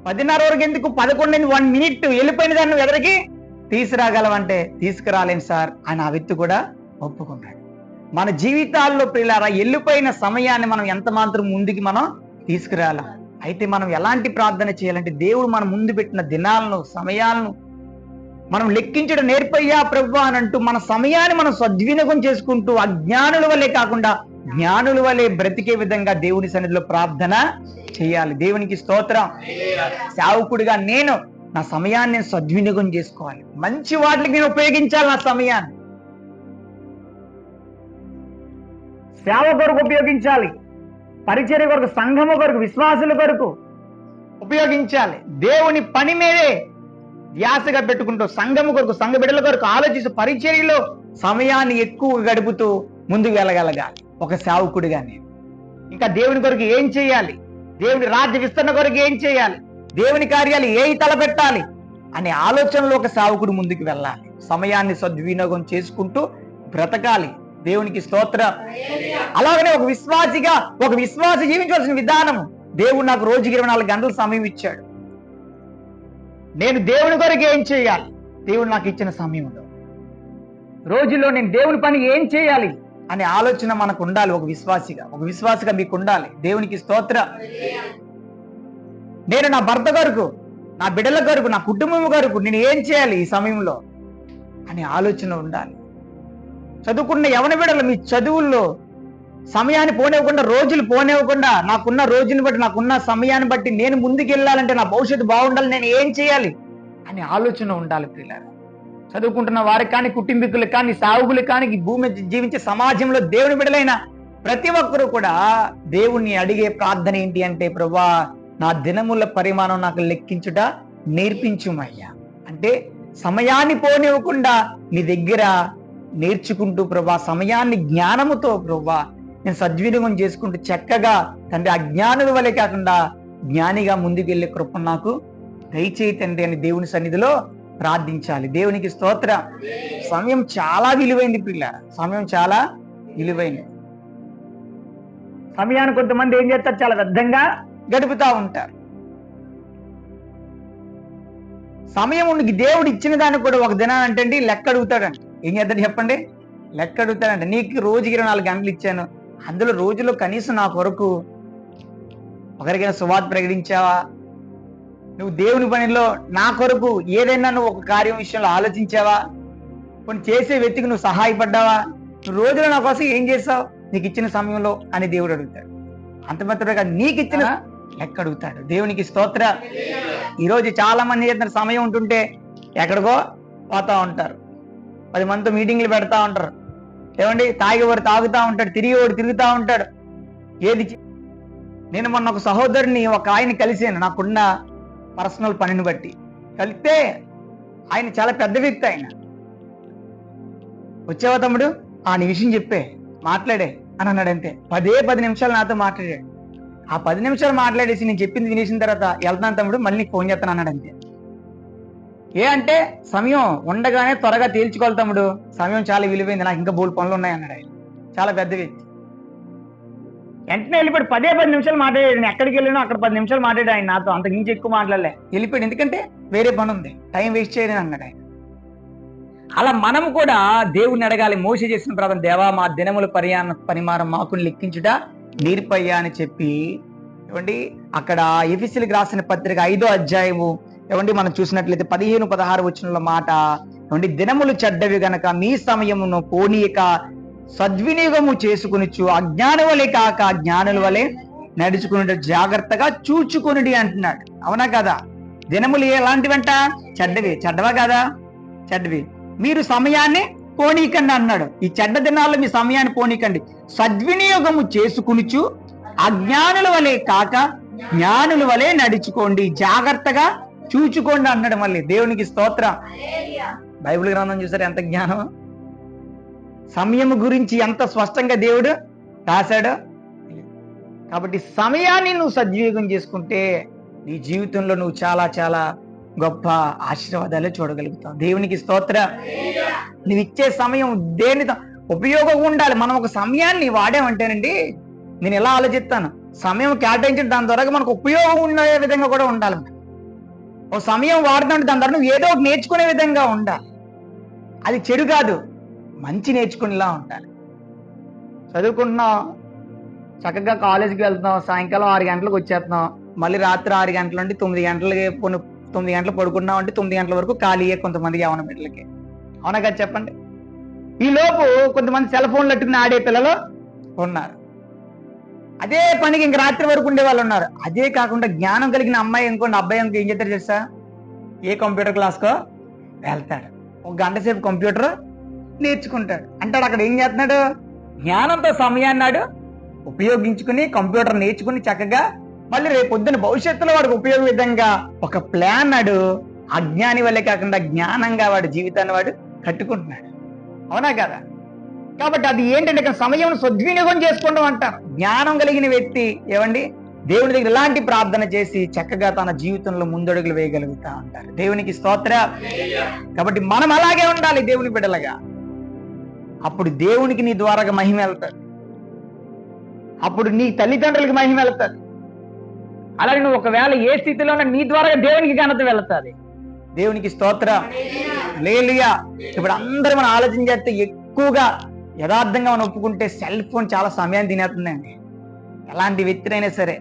A: 10:30 వరకు ఎందుకు, 11 అయింది, 1 మినిట్ వెళ్ళిపోయిన దాన్ని నువ్వు ఎదరికి తీసుకురాగలవంటే తీసుకురాలేను సార్ అని ఆ వ్యక్తి కూడా ఒప్పుకున్నాడు. మన జీవితాల్లో ప్రియులారా వెళ్ళిపోయిన సమయాన్ని మనం ఎంత మాత్రం ముందుకి మనం తీసుకురాలి. అయితే మనం ఎలాంటి ప్రార్థన చేయాలంటే, దేవుడు మన ముందు పెట్టిన దినాలను, సమయాలను మనం లెక్కించడం నేర్పయ్యా ప్రభు అని అంటూ మన సమయాన్ని మనం సద్వినియోగం చేసుకుంటూ అజ్ఞానుల వల్లే కాకుండా జ్ఞానుల వల్లే బ్రతికే విధంగా దేవుని సన్నిధిలో ప్రార్థన చేయాలి. దేవునికి స్తోత్రం. సేవకుడిగా నేను నా సమయాన్ని నేను సద్వినియోగం చేసుకోవాలి, మంచి వాటికి నేను ఉపయోగించాలి నా సమయాన్ని. సేవ కొరకు ఉపయోగించాలి, పరిచర్య కొరకు, సంఘము కొరకు, విశ్వాసుల కొరకు ఉపయోగించాలి. దేవుని పని మీదే ధ్యాసగా పెట్టుకుంటూ సంఘము కొరకు, సంఘ బిడ్డల కొరకు ఆలోచిస్తూ పరిచర్యలో సమయాన్ని ఎక్కువగా గడుపుతూ ముందుకు వెళ్ళగలగాలి ఒక సేవకుడిగా. నేను ఇంకా దేవుని కొరకు ఏం చేయాలి, దేవుని రాజ్య విస్తరణ కొరకు ఏం చేయాలి, దేవుని కార్యాలు ఏవి తలపెట్టాలి అనే ఆలోచనలో ఒక సేవకుడు ముందుకు వెళ్ళాలి. సమయాన్ని సద్వినియోగం చేసుకుంటూ బ్రతకాలి. దేవునికి స్తోత్రం. అలాగనే ఒక విశ్వాసి జీవించవలసిన విధానం, దేవుడు నాకు రోజుకి 24 గంటల సమయం ఇచ్చాడు, నేను దేవుని కొరకు ఏం చేయాలి, దేవుడు నాకు ఇచ్చిన సమయంలో రోజులో నేను దేవుని పని ఏం చేయాలి అనే ఆలోచన మనకు ఉండాలి. ఒక విశ్వాసిగా మీకు ఉండాలి. దేవునికి స్తోత్రం. నేను నా భర్త కొరకు, నా బిడ్డల కొరకు, నా కుటుంబం కొరకు నేను ఏం చేయాలి ఈ సమయంలో అనే ఆలోచన ఉండాలి. చదువుకున్న యవన బిడ్డలు మీ చదువుల్లో సమయాన్ని పోనివ్వకుండా, రోజులు పోనివ్వకుండా, నాకున్న రోజుని బట్టి, నాకున్న సమయాన్ని బట్టి నేను ముందుకు వెళ్ళాలంటే, నా భవిష్యత్తు బాగుండాలి, నేను ఏం చేయాలి అనే ఆలోచన ఉండాలి. ప్రియులారా, చదువుకుంటున్న వారికి కానీ, కుటుంబీకులకు కానీ, సావుకులకు కానీ, ఈ భూమి జీవించే సమాజంలో దేవుని బిడ్డలైన ప్రతి ఒక్కరూ కూడా దేవుణ్ణి అడిగే ప్రార్థన ఏంటి అంటే, ప్రభువా నా దినముల పరిమాణం నాకు లెక్కించుట నేర్పించుమయ్యా. అంటే సమయాన్ని పోనివ్వకుండా నీ దగ్గర నేర్చుకుంటూ, ప్రభువా సమయాన్ని జ్ఞానముతో ప్రభువా నేను సద్వినియోగం చేసుకుంటూ చక్కగా తండ్రి అజ్ఞానుల వలె కాకుండా జ్ఞానిగా ముందుకు వెళ్ళే కృప నాకు దయచేయి తండ్రి అని దేవుని సన్నిధిలో ప్రార్థించాలి. దేవునికి స్తోత్రం. సమయం చాలా విలువైంది పిల్ల, సమయం చాలా విలువైనది. సమయాన్ని కొంతమంది ఏం చేస్తారు, చాలా వ్యర్థంగా గడుపుతా ఉంటారు. సమయం దేవుడు ఇచ్చిన దానికి కూడా ఒక దినాన్ని అంటే లెక్క అడుగుతాడంట. ఏం చేద్దాడు చెప్పండి, లెక్క అడుగుతాడంట. నీకు రోజుకి 24 గంటలు ఇచ్చాను, అందులో రోజులో కనీసం నా కొరకు ఒకరికైనా సువార్త ప్రకటించావా? నువ్వు దేవుని పనిలో నా కొరకు ఏదైనా నువ్వు ఒక కార్యం విషయంలో ఆలోచించావా? కొన్ని చేసే వ్యక్తికి నువ్వు సహాయపడ్డావా? నువ్వు రోజులో నా కోసం ఏం చేసావు నీకు ఇచ్చిన సమయంలో అని దేవుడు అడుగుతాడు. అంత మాత్రమే నీకు ఇచ్చిన లెక్క అడుగుతాడు. దేవునికి స్తోత్ర. ఈరోజు చాలా మంది చేస్తున్న సమయం ఉంటుంటే ఎక్కడికో పోతా ఉంటారు, 10 మందితో మీటింగ్లు పెడతా ఉంటారు. ఏమండి, తాగేవాడు తాగుతా ఉంటాడు, తిరిగేవాడు తిరుగుతూ ఉంటాడు. ఏది నేను మొన్న ఒక సహోదరుని, ఒక ఆయన కలిసాను, నాకున్న పర్సనల్ పనిని బట్టి కలిస్తే ఆయన చాలా పెద్ద వ్యక్తి. ఆయన వచ్చావా తమ్ముడు, నీ విషయం చెప్పే మాట్లాడే అని అన్నాడు. అంతే 10 నిమిషాలు నాతో మాట్లాడాడు. ఆ 10 నిమిషాలు మాట్లాడేసి నేను చెప్పింది వినేసిన తర్వాత వెళ్తాను తమ్ముడు, మళ్ళీ నీకు ఫోన్ చేస్తాను అన్నాడు. అంతే. అంటే సమయం ఉండగానే త్వరగా తేల్చుకోవాలి తమ్ముడు, సమయం చాలా విలువైంది, నాకు ఇంకా బోల్డ్ పనులు ఉన్నాయి అన్నాడు. ఆయన చాలా పెద్ద వ్యక్తి. వెంటనే వెళ్ళిపోయాడు. 10 నిమిషాలు మాట్లాడాడు. నేను ఎక్కడికి వెళ్ళానో అక్కడ 10 నిమిషాలు మాట్లాడాడు ఆయన నాతో, అంతకు మించి ఎక్కువ మాట్లాడలే, వెళ్ళిపోయాడు. ఎందుకంటే వేరే పని ఉంది, టైం వేస్ట్ చేయని అన్నాడు ఆయన. అలా మనం కూడా దేవుణ్ణి అడగాలి. మోషే చేసిన ప్రార్థన, దేవా మా దినముల పరిమాణం మాకు లెక్కించుట నేర్పయ్యా అని చెప్పి. ఏమండి, అక్కడ ఎఫెసీయులకు రాసిన పత్రిక 5వ అధ్యాయము ఏమండి మనం చూసినట్లయితే 15-16 వచనంలో మాట, ఏమండి దినములు చెడ్డవి గనక మీ సమయమును పోనీయక సద్వినియోగము చేసుకునిచ్చు, అజ్ఞానం వలె కాక జ్ఞానుల వలె నడుచుకుని జాగ్రత్తగా చూచుకుని అంటున్నాడు. అవునా కదా? దినములు ఎలాంటివంట? చెడ్డవి. చెడ్డవా కదా? చెడ్డవి. మీరు సమయాన్ని పోనీకండి అన్నాడు. ఈ చెడ్డ దినాల్లో మీ సమయాన్ని పోనీకండి, సద్వినియోగము చేసుకునిచ్చు, అజ్ఞానుల వలె కాక జ్ఞానుల వలె నడుచుకోండి, జాగ్రత్తగా చూచుకోండి అన్నాడు. మళ్ళీ దేవునికి స్తోత్రం. బైబిల్ గ్రంథం చూసారు ఎంత జ్ఞానం, సమయం గురించి ఎంత స్పష్టంగా దేవుడు రాశాడు. కాబట్టి సమయాన్ని నువ్వు సద్వినియోగం చేసుకుంటే నీ జీవితంలో నువ్వు చాలా చాలా గొప్ప ఆశీర్వాదాలు చూడగలుగుతావు. దేవునికి స్తోత్రం. నువ్వు ఇచ్చే సమయం దేనితో ఉపయోగం ఉండాలి. మనం ఒక సమయాన్ని వాడామంటేనండి, నేను ఎలా ఆలోచిస్తాను, సమయం కేటాయించిన దాని ద్వారా మనకు ఉపయోగం ఉండే విధంగా కూడా ఉండాలి. ఓ సమయం వాడుతుంటే దాని ద్వారా నువ్వు ఏదో ఒకటి నేర్చుకునే విధంగా ఉండాలి. అది చెడు కాదు, మంచి నేర్చుకునేలా ఉండాలి. చదువుకుంటున్నాం, చక్కగా కాలేజీకి వెళ్తున్నాం, సాయంకాలం 6 గంటలకు వచ్చేస్తున్నాం, మళ్ళీ రాత్రి 6 గంటల నుండి 9 గంటలకి 9 గంటలు పడుకున్నాం అంటే 9 గంటల వరకు ఖాళీయే కొంతమంది యవన బిడ్డలకి. అవునా కదా చెప్పండి? ఈ లోపు కొంతమంది సెల్ ఫోన్లు పెట్టుకుని ఆడే పిల్లలు ఉన్నారు. అదే పనికి ఇంక రాత్రి వరకు ఉండే వాళ్ళు ఉన్నారు. అదే కాకుండా జ్ఞానం కలిగిన అమ్మాయి ఇంకోండి, అబ్బాయి ఇంకో ఏం చేస్తారు తెలుసా? ఏ కంప్యూటర్ క్లాస్కో వెళ్తాడు, 1 గంట సేపు కంప్యూటర్ నేర్చుకుంటాడు. అంటాడు అక్కడ ఏం చేస్తున్నాడు? జ్ఞానంతో సమయాన్నాడు ఉపయోగించుకుని కంప్యూటర్ నేర్చుకుని చక్కగా మళ్ళీ రేపు పొద్దున్న భవిష్యత్తులో వాడికి ఉపయోగ విధంగా ఒక ప్లాన్ నాడు అజ్ఞాని వల్లే కాకుండా జ్ఞానంగా వాడు జీవితాన్ని వాడు కట్టుకుంటున్నాడు. అవునా కదా? కాబట్టి అది ఏంటంటే ఇక్కడ సమయం సద్వినియోగం చేసుకోవడం అంటారు. జ్ఞానం కలిగిన వ్యక్తి ఏమండి దేవుని దగ్గర ఇలాంటి ప్రార్థన చేసి చక్కగా తన జీవితంలో ముందడుగులు వేయగలుగుతా ఉంటారు. దేవునికి స్తోత్ర. కాబట్టి మనం అలాగే ఉండాలి దేవుని బిడ్డలుగా. అప్పుడు దేవునికి నీ ద్వారాగా మహిమ వెళ్తాడు, అప్పుడు నీ తల్లిదండ్రులకి మహిమ వెళ్తాది. అలాగే నువ్వు ఒకవేళ ఏ స్థితిలో ఉన్నా నీ ద్వారా దేవునికి ఘనత వెళ్తాది. దేవునికి స్తోత్ర. హల్లెలూయా. ఇప్పుడు అందరూ మనం ఆలోచన చేస్తే ఎక్కువగా యథార్థంగా మనం ఒప్పుకుంటే సెల్ ఫోన్ చాలా సమయాన్ని తినేస్తుందండి. ఎలాంటి వ్యక్తినైనా సరే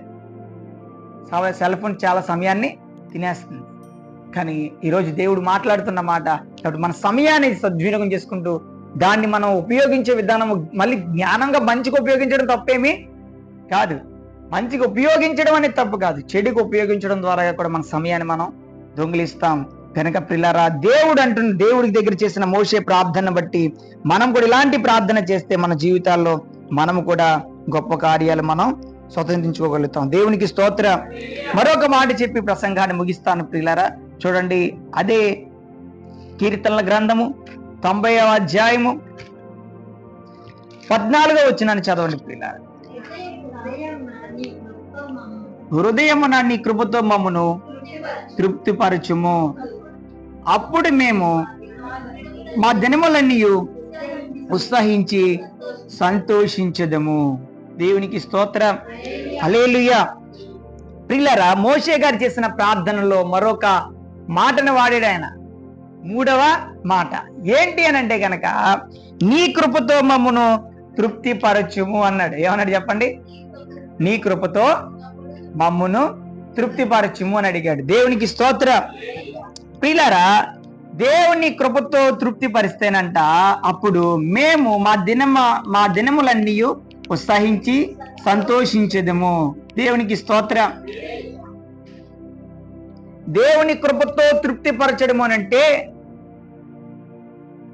A: సెల్ ఫోన్ చాలా సమయాన్ని తినేస్తుంది. కానీ ఈరోజు దేవుడు మాట్లాడుతున్న మాట, కాబట్టి మన సమయాన్ని సద్వినియోగం చేసుకుంటూ దాన్ని మనం ఉపయోగించే విధానం మళ్ళీ జ్ఞానంగా మంచిగా ఉపయోగించడం తప్పేమీ కాదు. మంచిగా ఉపయోగించడం అనేది తప్పు కాదు, చెడుకు ఉపయోగించడం ద్వారా కూడా మన సమయాన్ని మనం దొంగిలిస్తాం. కనుక ప్రియులారా, దేవుడు అంటున్న దేవుడి దగ్గర చేసిన మోషే ప్రార్థన బట్టి మనం కూడా ఇలాంటి ప్రార్థన చేస్తే మన జీవితాల్లో మనము కూడా గొప్ప కార్యాలు మనం స్వతంత్రించుకోగలుగుతాం. దేవునికి స్తోత్ర. మరొక మాట చెప్పి ప్రసంగాన్ని ముగిస్తాను ప్రియులారా. చూడండి, అదే కీర్తనల గ్రంథము 90వ అధ్యాయము 14వ వచనాన్ని చదవండి ప్రియులారా. హృదయమున నీ కృపతో మమ్మును తృప్తిపరచుము, అప్పుడు మేము మా దినములన్నీ ఉత్సహించి సంతోషించదము. దేవునికి స్తోత్రం. హల్లెలూయా. ప్రియులారా, మోషే గారు చేసిన ప్రార్థనలో మరొక మాటను వాడాడు ఆయన. 3వ మాట ఏంటి అని అంటే గనక నీ కృపతో మమ్మును తృప్తిపరచుము అన్నాడు. ఏమన్నాడు చెప్పండి? నీ కృపతో మమ్మును తృప్తిపరచుము అని అడిగాడు. దేవునికి స్తోత్ర. ప్రియులారా, దేవుని కృపతో తృప్తిపరిస్తేనంట అప్పుడు మేము మా దినములన్నీ ఉత్సహించి సంతోషించదము. దేవునికి స్తోత్ర. దేవుని కృపతో తృప్తిపరచడము అనంటే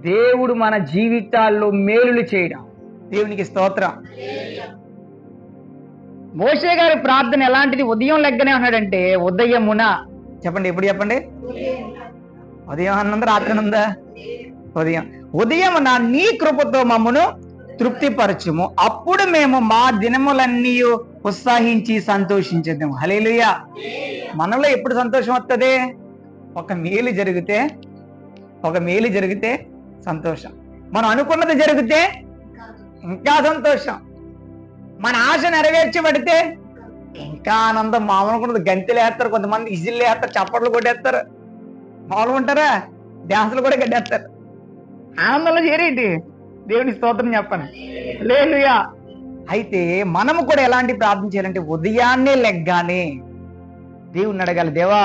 A: దేవుడు మన జీవితాల్లో మేలులు చేయడం. దేవునికి స్తోత్రం. మోషే గారి ప్రార్థన ఎలాంటిది? ఉదయం లెగ్గనే ఉన్నాడంటే ఉదయమున, చెప్పండి ఎప్పుడు చెప్పండి? ఉదయం అన్నందా రాత్రి అన్నందా? ఉదయమున నీ కృపతో మమ్మను తృప్తిపరచుము, అప్పుడు మేము మా దినములన్నీ ఉత్సాహించి సంతోషించేద్దాము. హల్లెలూయా. మనలో ఎప్పుడు సంతోషం వస్తుంది? ఒక మేలు జరిగితే సంతోషం, మనం అనుకున్నది జరిగితే ఇంకా సంతోషం, మన ఆశ నెరవేర్చబడితే ఇంకా ఆనందం. మామూలుకున్నది గంతులు వేస్తారు, కొంతమంది ఇజిల్లు వేస్తారు, చప్పట్లు కొట్టేస్తారు, మామూలుగా ఉంటారా? డ్యాన్సులు కూడా కట్టేస్తారు. ఆనందంలో చేరేంటి? దేవుని స్తోత్రం చెప్పండి. హల్లెలూయా. అయితే మనము కూడా ఎలాంటి ప్రార్థన చేయాలంటే ఉదయాన్నే లెగ్గానే దేవుణ్ణి అడగాలి, దేవా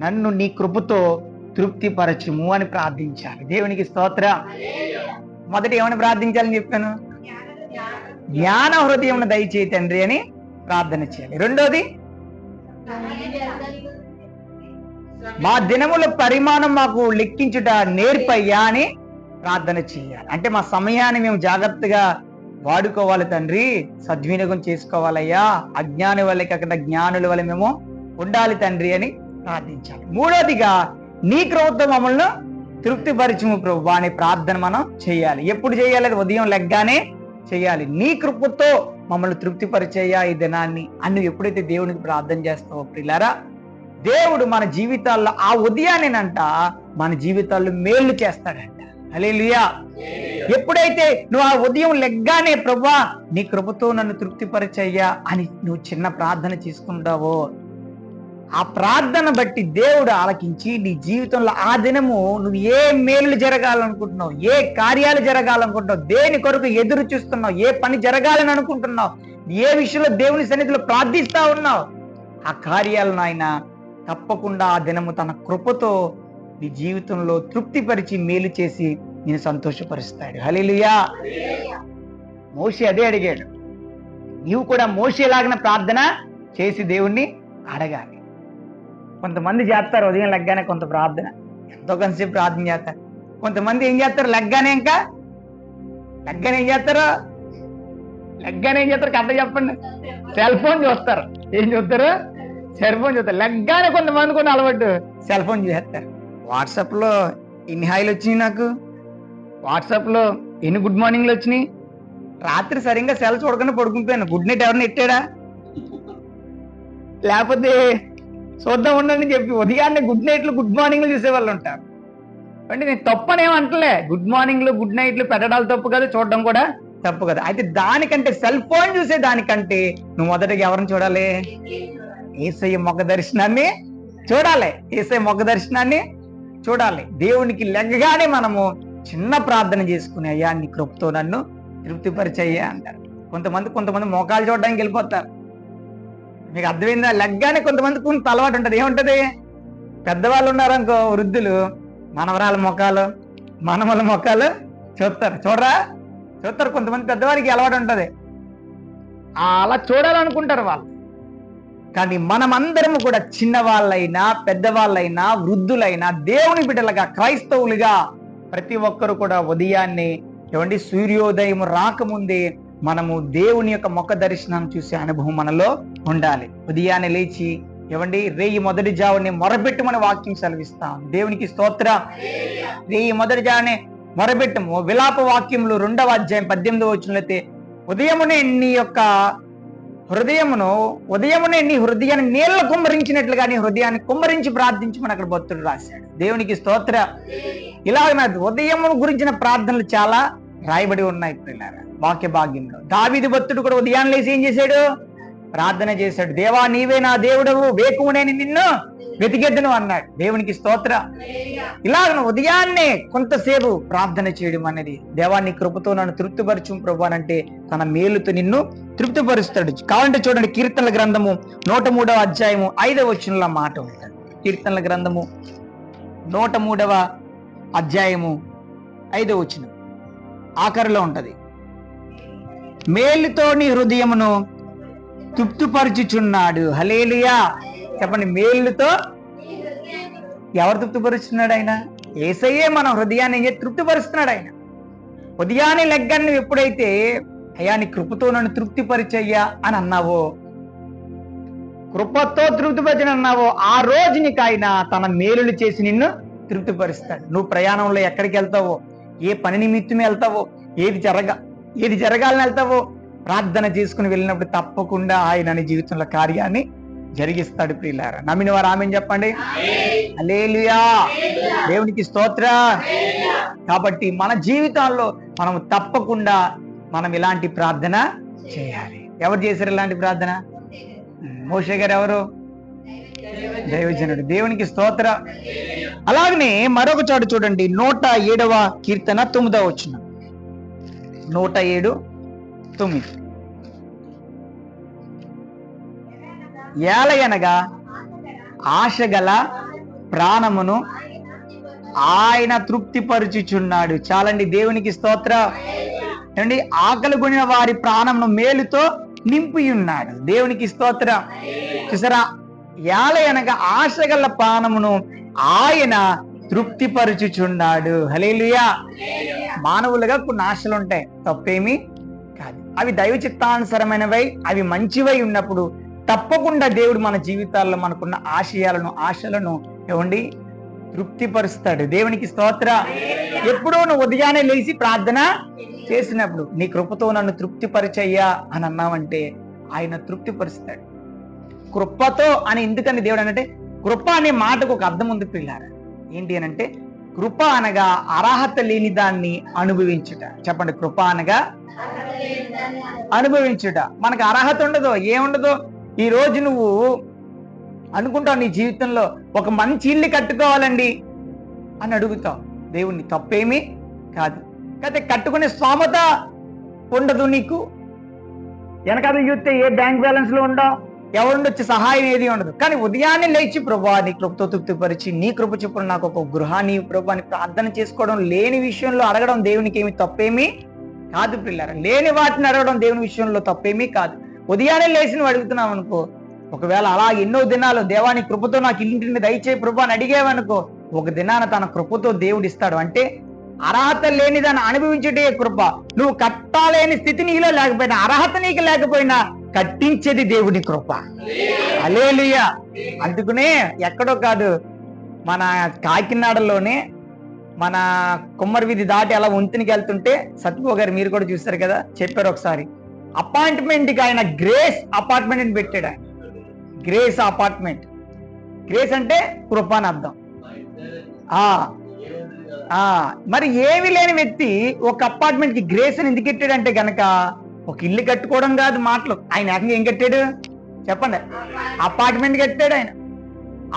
A: నన్ను నీ కృపతో తృప్తిపరచుము అని ప్రార్థించాలి. దేవునికి స్తోత్రం. మొదటి ఏమని ప్రార్థించాలని చెప్పాను? జ్ఞాన హృదయం దయచేయి తండ్రి అని ప్రార్థన చేయాలి. రెండోది, మా దినముల పరిమాణం మాకు లెక్కించుట నేర్పయ్యా అని ప్రార్థన చేయాలి. అంటే మా సమయాన్ని మేము జాగ్రత్తగా వాడుకోవాలి తండ్రి, సద్వినియోగం చేసుకోవాలయ్యా, అజ్ఞాని వల్లే కాకుండా జ్ఞానుల వల్ల మేము ఉండాలి తండ్రి అని ప్రార్థించాలి. మూడోదిగా నీ కృపతో మమ్మల్ని తృప్తిపరచుము ప్రభు అనే ప్రార్థన మనం చేయాలి. ఎప్పుడు చేయాలి? ఉదయం లెగ్గానే చేయాలి. నీ కృపతో మమ్మల్ని తృప్తిపరిచేయ్యా ఈ దినాన్ని అని ఎప్పుడైతే దేవునికి ప్రార్థన చేస్తావో ప్రియులారా, దేవుడు మన జీవితాల్లో ఆ ఉదయాన్నేనంట మన జీవితాల్లో మేలు చేస్తాడంట. హల్లెలూయా. ఎప్పుడైతే నువ్వు ఆ ఉదయం లెగ్గానే ప్రభువా నీ కృపతో నన్ను తృప్తిపరిచయ్యా అని నువ్వు చిన్న ప్రార్థన చేసుకుంటావో, ఆ ప్రార్థన బట్టి దేవుడు ఆలకించి నీ జీవితంలో ఆ దినము నువ్వు ఏ మేలు జరగాలనుకుంటున్నావు, ఏ కార్యాలు జరగాలనుకుంటున్నావు, దేని కొరకు ఎదురు చూస్తున్నావు, ఏ పని జరగాలని అనుకుంటున్నావు, ఏ విషయంలో దేవుని సన్నిధిలో ప్రార్థిస్తా ఉన్నావు, ఆ కార్యాలను ఆయన తప్పకుండా ఆ దినము తన కృపతో నీ జీవితంలో తృప్తిపరిచి మేలు చేసి నేను సంతోషపరుస్తాడు. హల్లెలూయా. మోషే అదే అడిగాడు. నీవు కూడా మోషేలాగిన ప్రార్థన చేసి దేవుణ్ణి అడగాలి. కొంతమంది చేస్తారు ఉదయం లెగ్గానే కొంత ప్రార్థన, ఎంతో కొంతసేపు ప్రార్థన చేస్తారు. కొంతమంది ఏం చేస్తారు? లెగ్గానే ఏం చేస్తారు? కథ చెప్పండి. సెల్ ఫోన్ చూస్తారు. ఏం చూస్తారు? సెల్ ఫోన్ చూస్తారు. లెగ్గానే కొంతమంది కొన్ని అలవాటు సెల్ ఫోన్ చూసేస్తారు. వాట్సాప్లో ఎన్ని హాయిలు వచ్చినాయి, నాకు వాట్సాప్లో ఎన్ని గుడ్ మార్నింగ్లు వచ్చినాయి. రాత్రి సరిగ్గా సెల్ చూడకుండా పడుకుంటాను. గుడ్ నైట్ ఎవరిని ఎట్టాడా, లేకపోతే చూద్దాం ఉండండి చెప్పి ఉదయాన్నే గుడ్ నైట్లు గుడ్ మార్నింగ్లు చూసేవాళ్ళు ఉంటారు. అంటే నేను తప్పనేమంటలే, గుడ్ మార్నింగ్లు గుడ్ నైట్లు పెట్టడాలు తప్పు కదా, చూడడం కూడా తప్పు కదా. అయితే దానికంటే సెల్ ఫోన్ చూసే దానికంటే నువ్వు మొదటగా ఎవరిని చూడాలి? యేసయ్య ముఖ దర్శనాన్ని చూడాలి. యేసయ్య ముఖ దర్శనాన్ని చూడాలి. దేవునికి లెగ్గగానే మనము చిన్న ప్రార్థన చేసుకుని, అయ్యా నీ కృపతో నన్ను తృప్తిపరిచయ్యా అంటారు. కొంతమంది మోకాలు చూడడానికి వెళ్ళిపోతారు. మీకు అర్థమైందా? లెగ్గానే కొంతమందికి కొంత అలవాటు ఉంటుంది. ఏముంటది? పెద్దవాళ్ళు ఉన్నారనుకో, వృద్ధులు మనవరాల మొఖాలు మనమల మొఖాలు చూస్తారు. కొంతమంది పెద్దవారికి అలవాటు ఉంటుంది, అలా చూడాలనుకుంటారు వాళ్ళు. కానీ మనమందరము కూడా చిన్నవాళ్ళైనా పెద్దవాళ్ళైనా వృద్ధులైనా దేవుని బిడ్డలుగా క్రైస్తవులుగా ప్రతి ఒక్కరు కూడా ఉదయాన్నే ఏమండి సూర్యోదయం రాకముందే మనము దేవుని యొక్క ముఖ దర్శనాన్ని చూసే అనుభవం మనలో ఉండాలి. ఉదయాన్నే లేచి ఏమండి రేయి మొదటి జావుని మొరబెట్టమని వాక్యం సెలవిస్తాం. దేవునికి స్తోత్రం. రేయి మొదటి జావుని మొరబెట్టము. విలాప వాక్యములు 2వ అధ్యాయం 18వ వచనంలో ఉదయమునే నీ హృదయాన్ని నీళ్ళ కుమ్మరించినట్లుగా నీ హృదయాన్ని కుమ్మరించి ప్రార్థించమని అక్కడ భక్తుడు రాశాడు. దేవునికి స్తోత్ర. ఇలాగ ఉదయము గురించిన ప్రార్థనలు చాలా రాయబడి ఉన్నాయి పిల్లల వాక్య భాగ్యంలో. దావీదు భక్తుడు కూడా ఉదయాన్ని లేచి ఏం చేశాడు? ప్రార్థన చేశాడు. దేవా నీవే నా దేవుడవు, వేకువనే నిన్ను వెతికెద్దను అన్నాడు. దేవునికి స్తోత్ర. ఇలాగ ఉదయాన్నే కొంతసేపు ప్రార్థన చేయడం అనేది, దేవాన్ని కృపతో నన్ను తృప్తిపరచు ప్రభు అంటే తన మేలుతో నిన్ను తృప్తిపరుస్తాడు. కావాలంటే చూడండి, కీర్తనల గ్రంథము 103వ అధ్యాయము 5వ వచనంలో మాట ఉంటుంది. కీర్తనల గ్రంథము 103వ అధ్యాయము 5వ వచనం ఆఖరిలో ఉంటది. మేలుతో నీ హృదయమును తృప్తిపరుచుచున్నాడు. హల్లెలూయా చెప్పండి. మేలుతో ఎవరు తృప్తిపరుస్తున్నాడు? ఆయన యేసయ్యే మన హృదయాన్ని తృప్తిపరుస్తున్నాడు. ఆయన ఉదయాన్నే లెగ్గాన్ని ఎప్పుడైతే అయ్యా నీ కృపతో నన్ను తృప్తిపరిచయ్యా అని అన్నావో, కృపతో తృప్తిపరిచని అన్నావో, ఆ రోజు నీకు ఆయన తన మేలులు చేసి నిన్ను తృప్తిపరుస్తాడు. నువ్వు ప్రయాణంలో ఎక్కడికి వెళ్తావో, ఏ పని నిమిత్తమే వెళ్తావో, ఏది జరగాలని వెళ్తావో, ప్రార్థన చేసుకుని వెళ్ళినప్పుడు తప్పకుండా ఆయన నీ జీవితంలో కార్యాన్ని జరిగిస్తాడు. ప్రియులారా, నమ్మిన వారు ఆమేన్ చెప్పండి. హల్లెలూయా. దేవునికి స్తోత్ర. కాబట్టి మన జీవితాల్లో మనం తప్పకుండా మనం ఇలాంటి ప్రార్థన చేయాలి. ఎవరు చేశారు ఇలాంటి ప్రార్థన? మోషే గారు ఎవరు? దైవజనుడు. దేవునికి స్తోత్ర. అలాగనే మరొక చోట చూడండి, 107వ కీర్తన 9వ వచనం. 107:9 ఏలయనగా ఆశగల ప్రాణమును ఆయన తృప్తిపరుచుచున్నాడు. చాలండి. దేవునికి స్తోత్ర. ఏమండి, ఆకలి కొనిన వారి ప్రాణమును మేలుతో నింపి ఉన్నాడు. దేవునికి స్తోత్ర. చూసారా, ఏలయనగా ఆశగల ప్రాణమును ఆయన తృప్తిపరుచుచున్నాడు. హల్లెలూయా. మానవులుగా కొన్ని ఆశలు ఉంటాయి, తప్పేమీ కాదు. అవి దైవ చిత్తానుసరమైనవై, అవి మంచివై ఉన్నప్పుడు తప్పకుండా దేవుడు మన జీవితాల్లో మనకున్న ఆశలను ఏమండి తృప్తిపరుస్తాడు. దేవునికి స్తోత్ర. ఎప్పుడో నువ్వు ఉదయాన్నే లేచి ప్రార్థన చేసినప్పుడు నీ కృపతో నన్ను తృప్తిపరిచయ్యా అని అన్నావంటే ఆయన తృప్తిపరుస్తాడు. కృపతో అని ఎందుకని దేవుడు అనంటే, కృప అనే మాటకు ఒక అర్థం ఉంది పిల్లారా. ఏంటి అనంటే, కృప అనగా అర్హత లేని దాన్ని అనుభవించుట. చెప్పండి, కృప అనగా అనుభవించుట. మనకు అర్హత ఉండదు, ఏముండదు. ఈ రోజు నువ్వు అనుకుంటావు నీ జీవితంలో ఒక మంచి ఇల్లు కట్టుకోవాలండి అని అడుగుతావు దేవుణ్ణి, తప్పేమీ కాదు. అయితే కట్టుకునే స్తోమత ఉండదు నీకు. వెనకాల చూస్తే ఏ బ్యాంక్ బ్యాలెన్స్ లో ఉండవు, ఎవరుండొచ్చి సహాయం ఏది ఉండదు. కానీ ఉదయాన్నే లేచి ప్రభువా నీ కృపతో తృప్తిపరిచి నీ కృప చొప్పున నాకు ఒక గృహాన్ని ప్రభు అని ప్రార్థన చేసుకోవడం, లేని విషయంలో అడగడం దేవునికి ఏమి తప్పేమీ కాదు పిల్లరా. లేని వాటిని అడగడం దేవుని విషయంలో తప్పేమీ కాదు. ఉదయాన్నే లేచి నువ్వు అడుగుతున్నావు అనుకో, ఒకవేళ అలా ఎన్నో దినాలు దేవాని కృపతో నాకు ఇంటిని దయచేయి ప్రభు అని అడిగేవనుకో, ఒక దినాన తన కృపతో దేవుడు ఇస్తాడు. అంటే అర్హత లేని దాన్ని అనుభవించేటే కృప. నువ్వు కట్టాలేని స్థితి నీలో లేకపోయినా, అర్హత నీకు లేకపోయినా కట్టించేది దేవుని కృప. హల్లెలూయా. అందుకునే ఎక్కడో కాదు, మన కాకినాడలోనే మన కుమ్మరి వీధి దాటి అలా వంతునికి వెళ్తుంటే సత్యబాబు గారు మీరు కూడా చూస్తారు కదా, చెప్పారు ఒకసారి అపార్ట్మెంట్ కి ఆయన గ్రేస్ అపార్ట్మెంట్ అని పెట్టాడు. ఆయన గ్రేస్ అపార్ట్మెంట్. గ్రేస్ అంటే కృప అని అర్థం. మరి ఏమీ లేని వ్యక్తి ఒక అపార్ట్మెంట్ కి గ్రేస్ అని ఎందుకు కట్టాడంటే గనక ఒక ఇల్లు కట్టుకోవడం కాదు మాటలు, ఆయన ఏకంగా ఏం కట్టాడు చెప్పండి? అపార్ట్మెంట్ కట్టాడు ఆయన.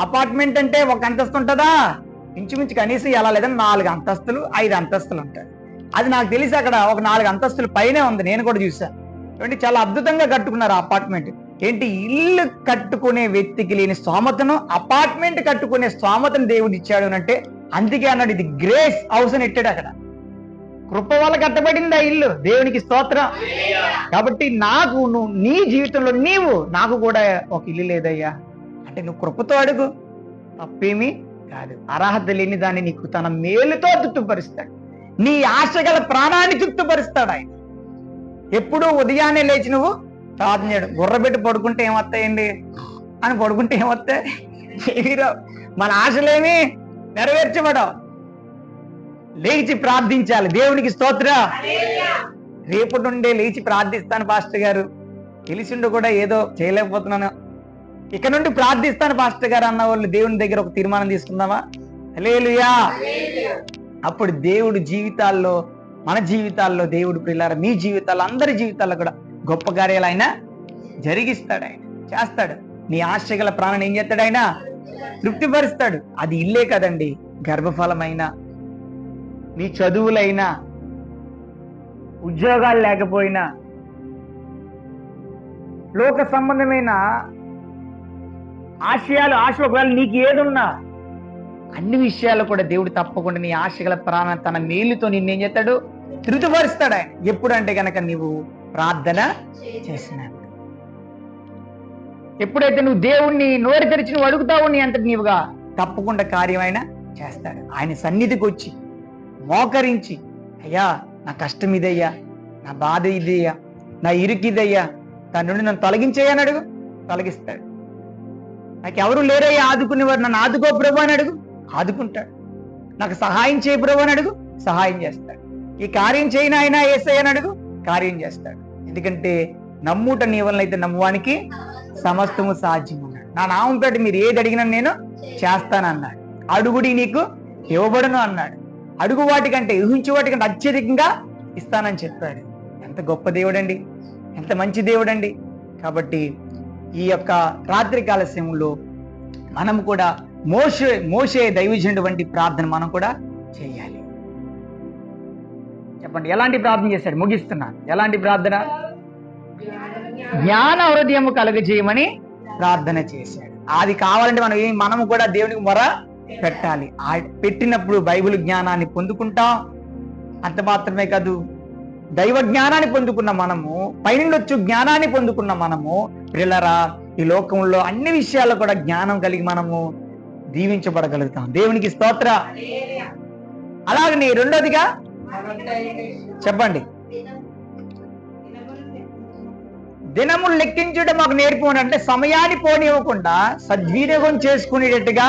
A: అపార్ట్మెంట్ అంటే ఒక అంతస్తు ఉంటుందా? ఇంచుమించు కనీసం ఎలా లేదని 4 అంతస్తులు 5 అంతస్తులు ఉంటాయి. అది నాకు తెలిసి అక్కడ ఒక 4 అంతస్తులు పైనే ఉంది, నేను కూడా చూసాను. ఏంటి చాలా అద్భుతంగా కట్టుకున్నారు ఆ అపార్ట్మెంట్. ఏంటి ఇల్లు కట్టుకునే వ్యక్తికి లేని స్తోమతను అపార్ట్మెంట్ కట్టుకునే స్తోమతను దేవుడు ఇచ్చాడు అంటే అందుకే అన్నాడు ఇది గ్రేస్ హౌస్ అని ఎట్టాడు. అక్కడ కృప వల్ల కట్టబడింది ఆ ఇల్లు. దేవునికి స్తోత్రం. కాబట్టి నాకు నువ్వు నీ జీవితంలో నీవు నాకు కూడా ఒక ఇల్లు లేదయ్యా అంటే నువ్వు కృపతో అడుగు, తప్పేమీ కాదు. అర్హత లేని దాన్ని నీకు తన మేలుతో తృప్తిపరుస్తాడు. నీ ఆశ గల ప్రాణాన్ని తృప్తిపరుస్తాడు ఆయన. ఎప్పుడూ ఉదయాన్నే లేచి నువ్వు ప్రార్థన చేయడు. గుర్రబెట్టి పడుకుంటే ఏమొస్తాయండి అని పడుకుంటే ఏమొస్తాయి? మన ఆశలేమి నెరవేర్చబడవు. లేచి ప్రార్థించాలి. దేవునికి స్తోత్ర. రేపటి నుండే లేచి ప్రార్థిస్తాను పాస్టర్ గారు, తెలిసిండు కూడా ఏదో చేయలేకపోతున్నాను, ఇక నుండి ప్రార్థిస్తాను పాస్టర్ గారు అన్న వాళ్ళు దేవుని దగ్గర ఒక తీర్మానం తీసుకుందామా? హల్లెలూయా. అప్పుడు దేవుడు జీవితాల్లో, మన జీవితాల్లో దేవుడు ప్రియులారా మీ జీవితాల్లో అందరి జీవితాల్లో కూడా గొప్ప కార్యాలు ఆయన జరిగిస్తాడు, ఆయన చేస్తాడు. నీ ఆశగల ప్రాణాన్ని ఏం చేస్తాడు? ఆయన తృప్తిపరుస్తాడు. అది ఇల్లే కదండి, గర్భఫలమైన, నీ చదువులైనా, ఉద్యోగాలు లేకపోయినా, లోక సంబంధమైన ఆశ ఒకవేళ నీకు ఏదున్నా అన్ని విషయాలు కూడా దేవుడు తప్పకుండా నీ ఆశగల ప్రాణాన్ని తన మేలుతో నిన్నేం చేస్తాడు? తృప్తిపరుస్తాడు ఆయన. ఎప్పుడంటే కనుక నీవు ప్రార్థన చేసినాడు. ఎప్పుడైతే నువ్వు దేవుణ్ణి నోరు తెరిచి నువ్వు అడుగుతావు నీ అంతటి నీవుగా, తప్పకుండా కార్యమైనా చేస్తాడు. ఆయన సన్నిధికి వచ్చి మోకరించి, అయ్యా నా కష్టం ఇదయ్యా, నా బాధ ఇదయ్యా, నా ఇరుకు ఇదయ్యా, దాని నుండి నన్ను తొలగించేయని అడుగు, తొలగిస్తాడు. నాకు ఎవరు లేరయ్యా ఆదుకునేవారు, నన్ను ఆదుకో ప్రభు అని అడుగు, ఆదుకుంటాడు. నాకు సహాయం చేయ ప్రభు అని అడుగు, సహాయం చేస్తాడు. ఈ కార్యం చేయని ఆయన యేసయ్య అని అడుగు, కార్యం చేస్తాడు. ఎందుకంటే నమ్ముట నీ వలన అయితే నమ్మువానికి సమస్తము సాధ్యం అన్నాడు. నా నామం పేట మీరు ఏది అడిగినా నేను చేస్తానన్నాడు. అడుగుడి నీకు ఇవ్వబడును అన్నాడు. అడుగు వాటికంటే, ఊహించే వాటికంటే అత్యధికంగా ఇస్తానని చెప్పాడు. ఎంత గొప్ప దేవుడండి, ఎంత మంచి దేవుడండి. కాబట్టి ఈ యొక్క రాత్రికాల సమయంలో మనం కూడా మోషే దైవజనుడు వంటి ప్రార్థన మనం కూడా చేయాలి. చెప్పండి, ఎలాంటి ప్రార్థన చేశాడు? ముగిస్తున్నాను. ఎలాంటి ప్రార్థన? జ్ఞాన హృదయము కలుగజేయమని ప్రార్థన చేశాడు. అది కావాలంటే మనము కూడా దేవునికి మొర పెట్టాలి. పెట్టినప్పుడు బైబిల్ జ్ఞానాన్ని పొందుకుంటాం. అంత మాత్రమే కాదు, దైవ జ్ఞానాన్ని పొందుకున్న మనము, పైనుండొచ్చు జ్ఞానాన్ని పొందుకున్న మనము ప్రియులారా ఈ లోకంలో అన్ని విషయాల్లో కూడా జ్ఞానం కలిగి మనము దీవించబడగలుగుతాం. దేవునికి స్తోత్ర. అలాగని రెండోదిగా చెప్పండి, దినములు లెక్కించడం మాకు నేర్పుకోండి. అంటే సమయాన్ని పోనివ్వకుండా సద్వినియోగం చేసుకునేటట్టుగా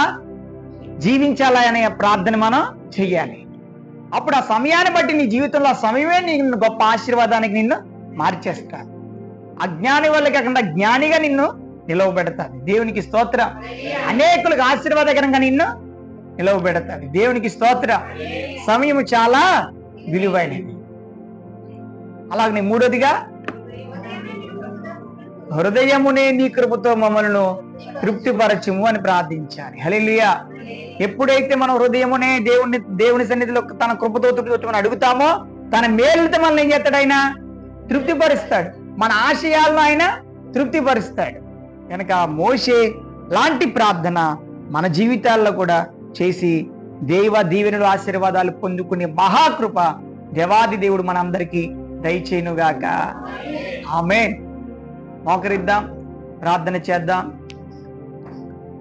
A: జీవించాలి అనే ప్రార్థన మనం చెయ్యాలి. అప్పుడు ఆ సమయాన్ని బట్టి నీ జీవితంలో ఆ సమయమే నిన్ను గొప్ప ఆశీర్వాదానికి నిన్ను మార్చేస్తాడు. అజ్ఞాని వల్ల కాకుండా జ్ఞానిగా నిన్ను నిలవబెడతాడు. దేవునికి స్తోత్ర. అనేకులకు ఆశీర్వాదకరంగా నిన్ను నిలవబెడతాడు. దేవునికి స్తోత్ర. సమయం చాలా విలువైనది. అలాగనే మూడోదిగా, హృదయమునే నీ కృపతో మమ్మల్ని తృప్తిపరచుము అని ప్రార్థించాలి. హల్లెలూయా. ఎప్పుడైతే మనం హృదయమునే దేవుని సన్నిధిలో తన కృపతో తృప్తిపరచమని అడుగుతామో తన మేలుతో మనల్ని ఏం చేస్తాడు? ఆయన తృప్తిపరుస్తాడు. మన ఆశయాలను ఆయన తృప్తిపరుస్తాడు. కనుక మోషే లాంటి ప్రార్థన మన జీవితాల్లో కూడా చేసి దైవ దీవెనలు ఆశీర్వాదాలు పొందుకునే మహాకృప దేవాది దేవుడు మనందరికీ దయచేయునుగాక. ఆమేన్. మోకరిద్దాం, ప్రార్థన చేద్దాం.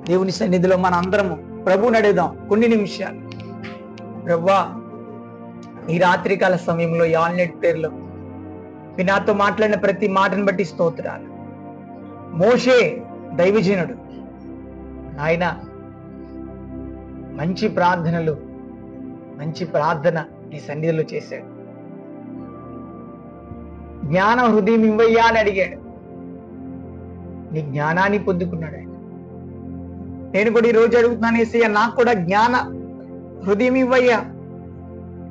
A: దేవుని సన్నిధిలో మన అందరము ప్రభువుని అడుగుదాం కొన్ని నిమిషాలు. ప్రభువా, ఈ రాత్రికాల సమయంలో ఈ ఆన్లైన్ పేరులో మీరు నాతో మాట్లాడిన ప్రతి మాటను బట్టి స్తోత్రాలు. మోషే దైవజనుడు ఆయన మంచి ప్రార్థన నీ సన్నిధిలో చేశాడు. జ్ఞాన హృదయం ఇవ్వయ్యా అని అడిగాడు. నీ జ్ఞానాన్ని పొందుకున్నాడు ఆయన. నేను కూడా ఈరోజు అడుగుతున్నాను, యేసయ్య నాకు కూడా జ్ఞాన హృదయం ఇవ్వయ్యా,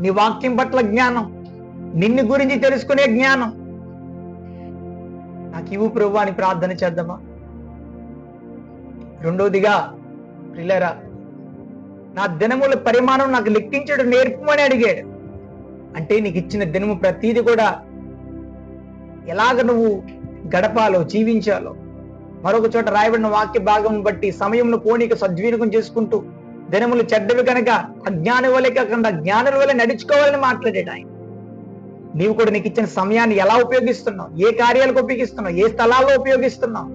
A: నీ వాక్యం పట్ల జ్ఞానం, నిన్ను గురించి తెలుసుకునే జ్ఞానం నాకు ఇవ్వు ప్రభువా అని ప్రార్థన చేద్దామా? రెండోదిగా ప్రియులారా, నా దినముల పరిమాణం నాకు లెక్కించడం నేర్పమని అడిగాడు. అంటే నీకు ఇచ్చిన దినము ప్రతీది కూడా ఎలాగ నువ్వు గడపాలో, జీవించాలో, మరొక చోట రాయబడిన వాక్య భాగం బట్టి సమయంలో పోనీక సద్వినియోగం చేసుకుంటూ దినములు చెడ్డవి కనుక అజ్ఞాని వలె కాకుండా జ్ఞానుల వలె నడుచుకోవాలని మాట్లాడాడు ఆయన. నీవు కూడా నీకు ఇచ్చిన సమయాన్ని ఎలా ఉపయోగిస్తున్నావు, ఏ కార్యాలకు ఉపయోగిస్తున్నావు, ఏ స్థలాల్లో ఉపయోగిస్తున్నావు?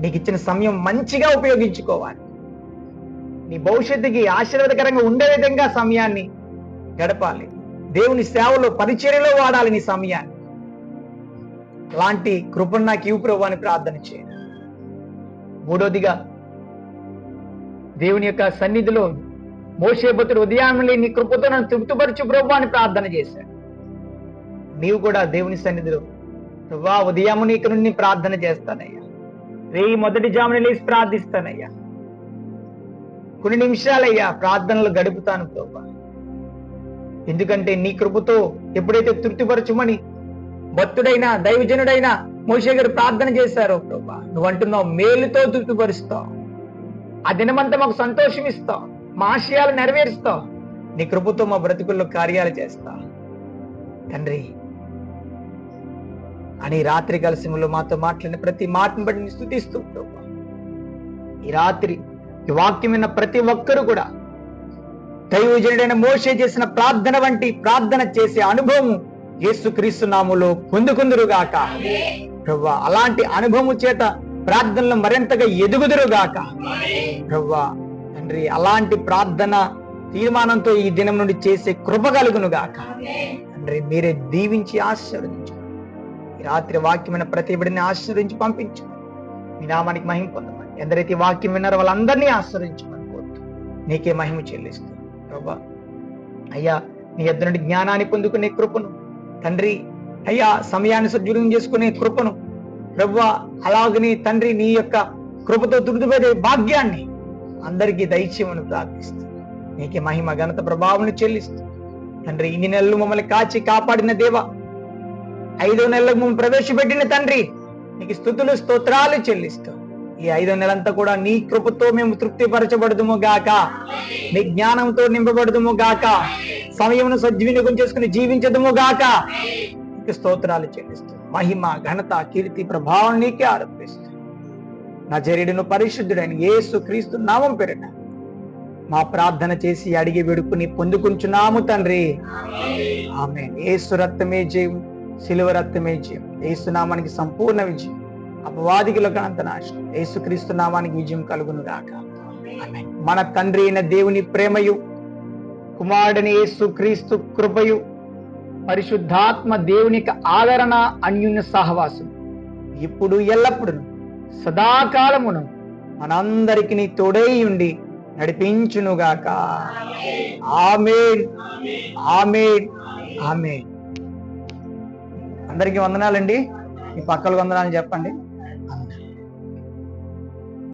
A: నీకు ఇచ్చిన సమయం మంచిగా ఉపయోగించుకోవాలి. నీ భవిష్యత్తుకి ఆశీర్వాదకరంగా ఉండే విధంగా సమయాన్ని గడపాలి. దేవుని సేవలో, పరిచర్యలో వాడాలి నీ సమయాన్ని. అలాంటి కృపను నాకు ఇవ్వు ప్రభువా అని ప్రార్థన చేయాలి. మూడోదిగా దేవుని యొక్క సన్నిధిలో మోషే భక్తుడు ఉదయాన్నే నీ కృపతో నన్ను తృప్తిపరచు ప్రభువా అని ప్రార్థన చేశాడు. నీవు కూడా దేవుని సన్నిధిలో ప్రభువా ఉదయము నీకు నుండి ప్రార్థన చేస్తానయ్యా, రేయి మొదటి జామున లేచి ప్రార్థిస్తానయ్యా, కొన్ని నిమిషాలయ్యా ప్రార్థనలు గడుపుతాను ప్రభువా. ఎందుకంటే నీ కృపతో ఎప్పుడైతే తృప్తిపరచుమని భక్తుడైనా దైవజనుడైనా మోషే గారు ప్రార్థన చేశారో ప్రభువా, నువ్వు అంటున్నావు మేలుతో తృప్తిపరుస్తావు, ఆ దినమంతా మాకు సంతోషం ఇస్తావు, మా ఆశయాలు నెరవేరుస్తావు, నీ కృపతో మా బ్రతుకుల్లో కార్యాలు చేస్తావు తండ్రి అని రాత్రి కలశంలో మాతో మాట్లాడిన ప్రతి మాటను బట్టి స్తుతిస్తూ ప్రభువా, ఈ రాత్రి ఈ వాక్యం విన్న ప్రతి ఒక్కరు కూడా దైవజనుడైన మోషే చేసిన ప్రార్థన వంటి ప్రార్థన చేసే అనుభవం యేసుక్రీస్తు నామములో పొందుకుందురుగాక ప్రభువా. అలాంటి అనుభవం చేత ప్రార్థనలు మరింతగా ఎదుగుదురుగాక ప్రభువా తండ్రి. అలాంటి ప్రార్థన తీర్మానంతో ఈ దినం నుండి చేసే కృప కలుగునుగాక తండ్రి. మీరే దీవించి ఆశీర్వదించు. ఈ రాత్రి వాక్యమైన ప్రతి బిడ్డని ఆశీర్వదించి పంపించు. మీ నామానికి మహిమ పొందమని, ఎందరైతే వాక్యం విన్నారో వాళ్ళందరినీ ఆశీర్వదించమని కోరుతూ నీకే మహిమ చెల్లిస్తూ ప్రభువా అయ్యా, నీ యొద్ద నుండి జ్ఞానాన్ని పొందుకునే కృపను తండ్రి, అయ్యా సమయాన్ని సద్వినియోగం చేసుకునే కృపను ప్రభువా, అలాగని తండ్రి నీ యొక్క కృపతో తృప్తిపడే భాగ్యాన్ని అందరికీ దయచేయమని ప్రార్థిస్తూ నీకే మహిమ ఘనత ప్రభావం చెల్లిస్తూ తండ్రి. ఇన్ని నెలలు మమ్మల్ని కాచి కాపాడిన దేవ, 5వ నెలకు మమ్మల్ని ప్రవేశపెట్టిన తండ్రి, నీకు స్తుతులు స్తోత్రాలు చెల్లిస్తూ ఈ 5వ నెలంతా కూడా నీ కృపతో మేము తృప్తిపరచబడదుము గాక, నీ జ్ఞానంతో నింపబడదుము గాక, సమయమును సద్వినియోగం చేసుకుని జీవించదుము గాక. నీకు స్తోత్రాలు చెల్లిస్తూ మహిమ ఘనత కీర్తి ప్రభావం నీకే ఆరోపిస్తూ నజరేయుడును పరిశుద్ధుడైన యేసు క్రీస్తు నామం పేరిట మా ప్రార్థన చేసి అడిగి వేడుకుని పొందుకుంటున్నాము తండ్రి, ఆమేన్. యేసు రక్తమే జయం, సిలువ రక్తమే జయం. యేసు నామానికి సంపూర్ణ విజయం, అపవాదికి లోకనంత నాశనం. యేసుక్రీస్తు నామానికి విజయం కలుగును గాక, ఆమేన్. మన తండ్రి అయిన దేవుని ప్రేమయు, కుమారుడైన యేసుక్రీస్తు కృపయు, పరిశుద్ధాత్మ దేవుని యొక్క ఆదరణ, అన్యోన్య సహవాసం ఇప్పుడు ఎల్లప్పుడూ సదాకాలమును మనందరికి తోడై ఉండి నడిపించునుగాక, ఆమేన్, ఆమేన్, ఆమేన్. అందరికీ వందనాలండి. మీ పక్కల వందనాలు చెప్పండి.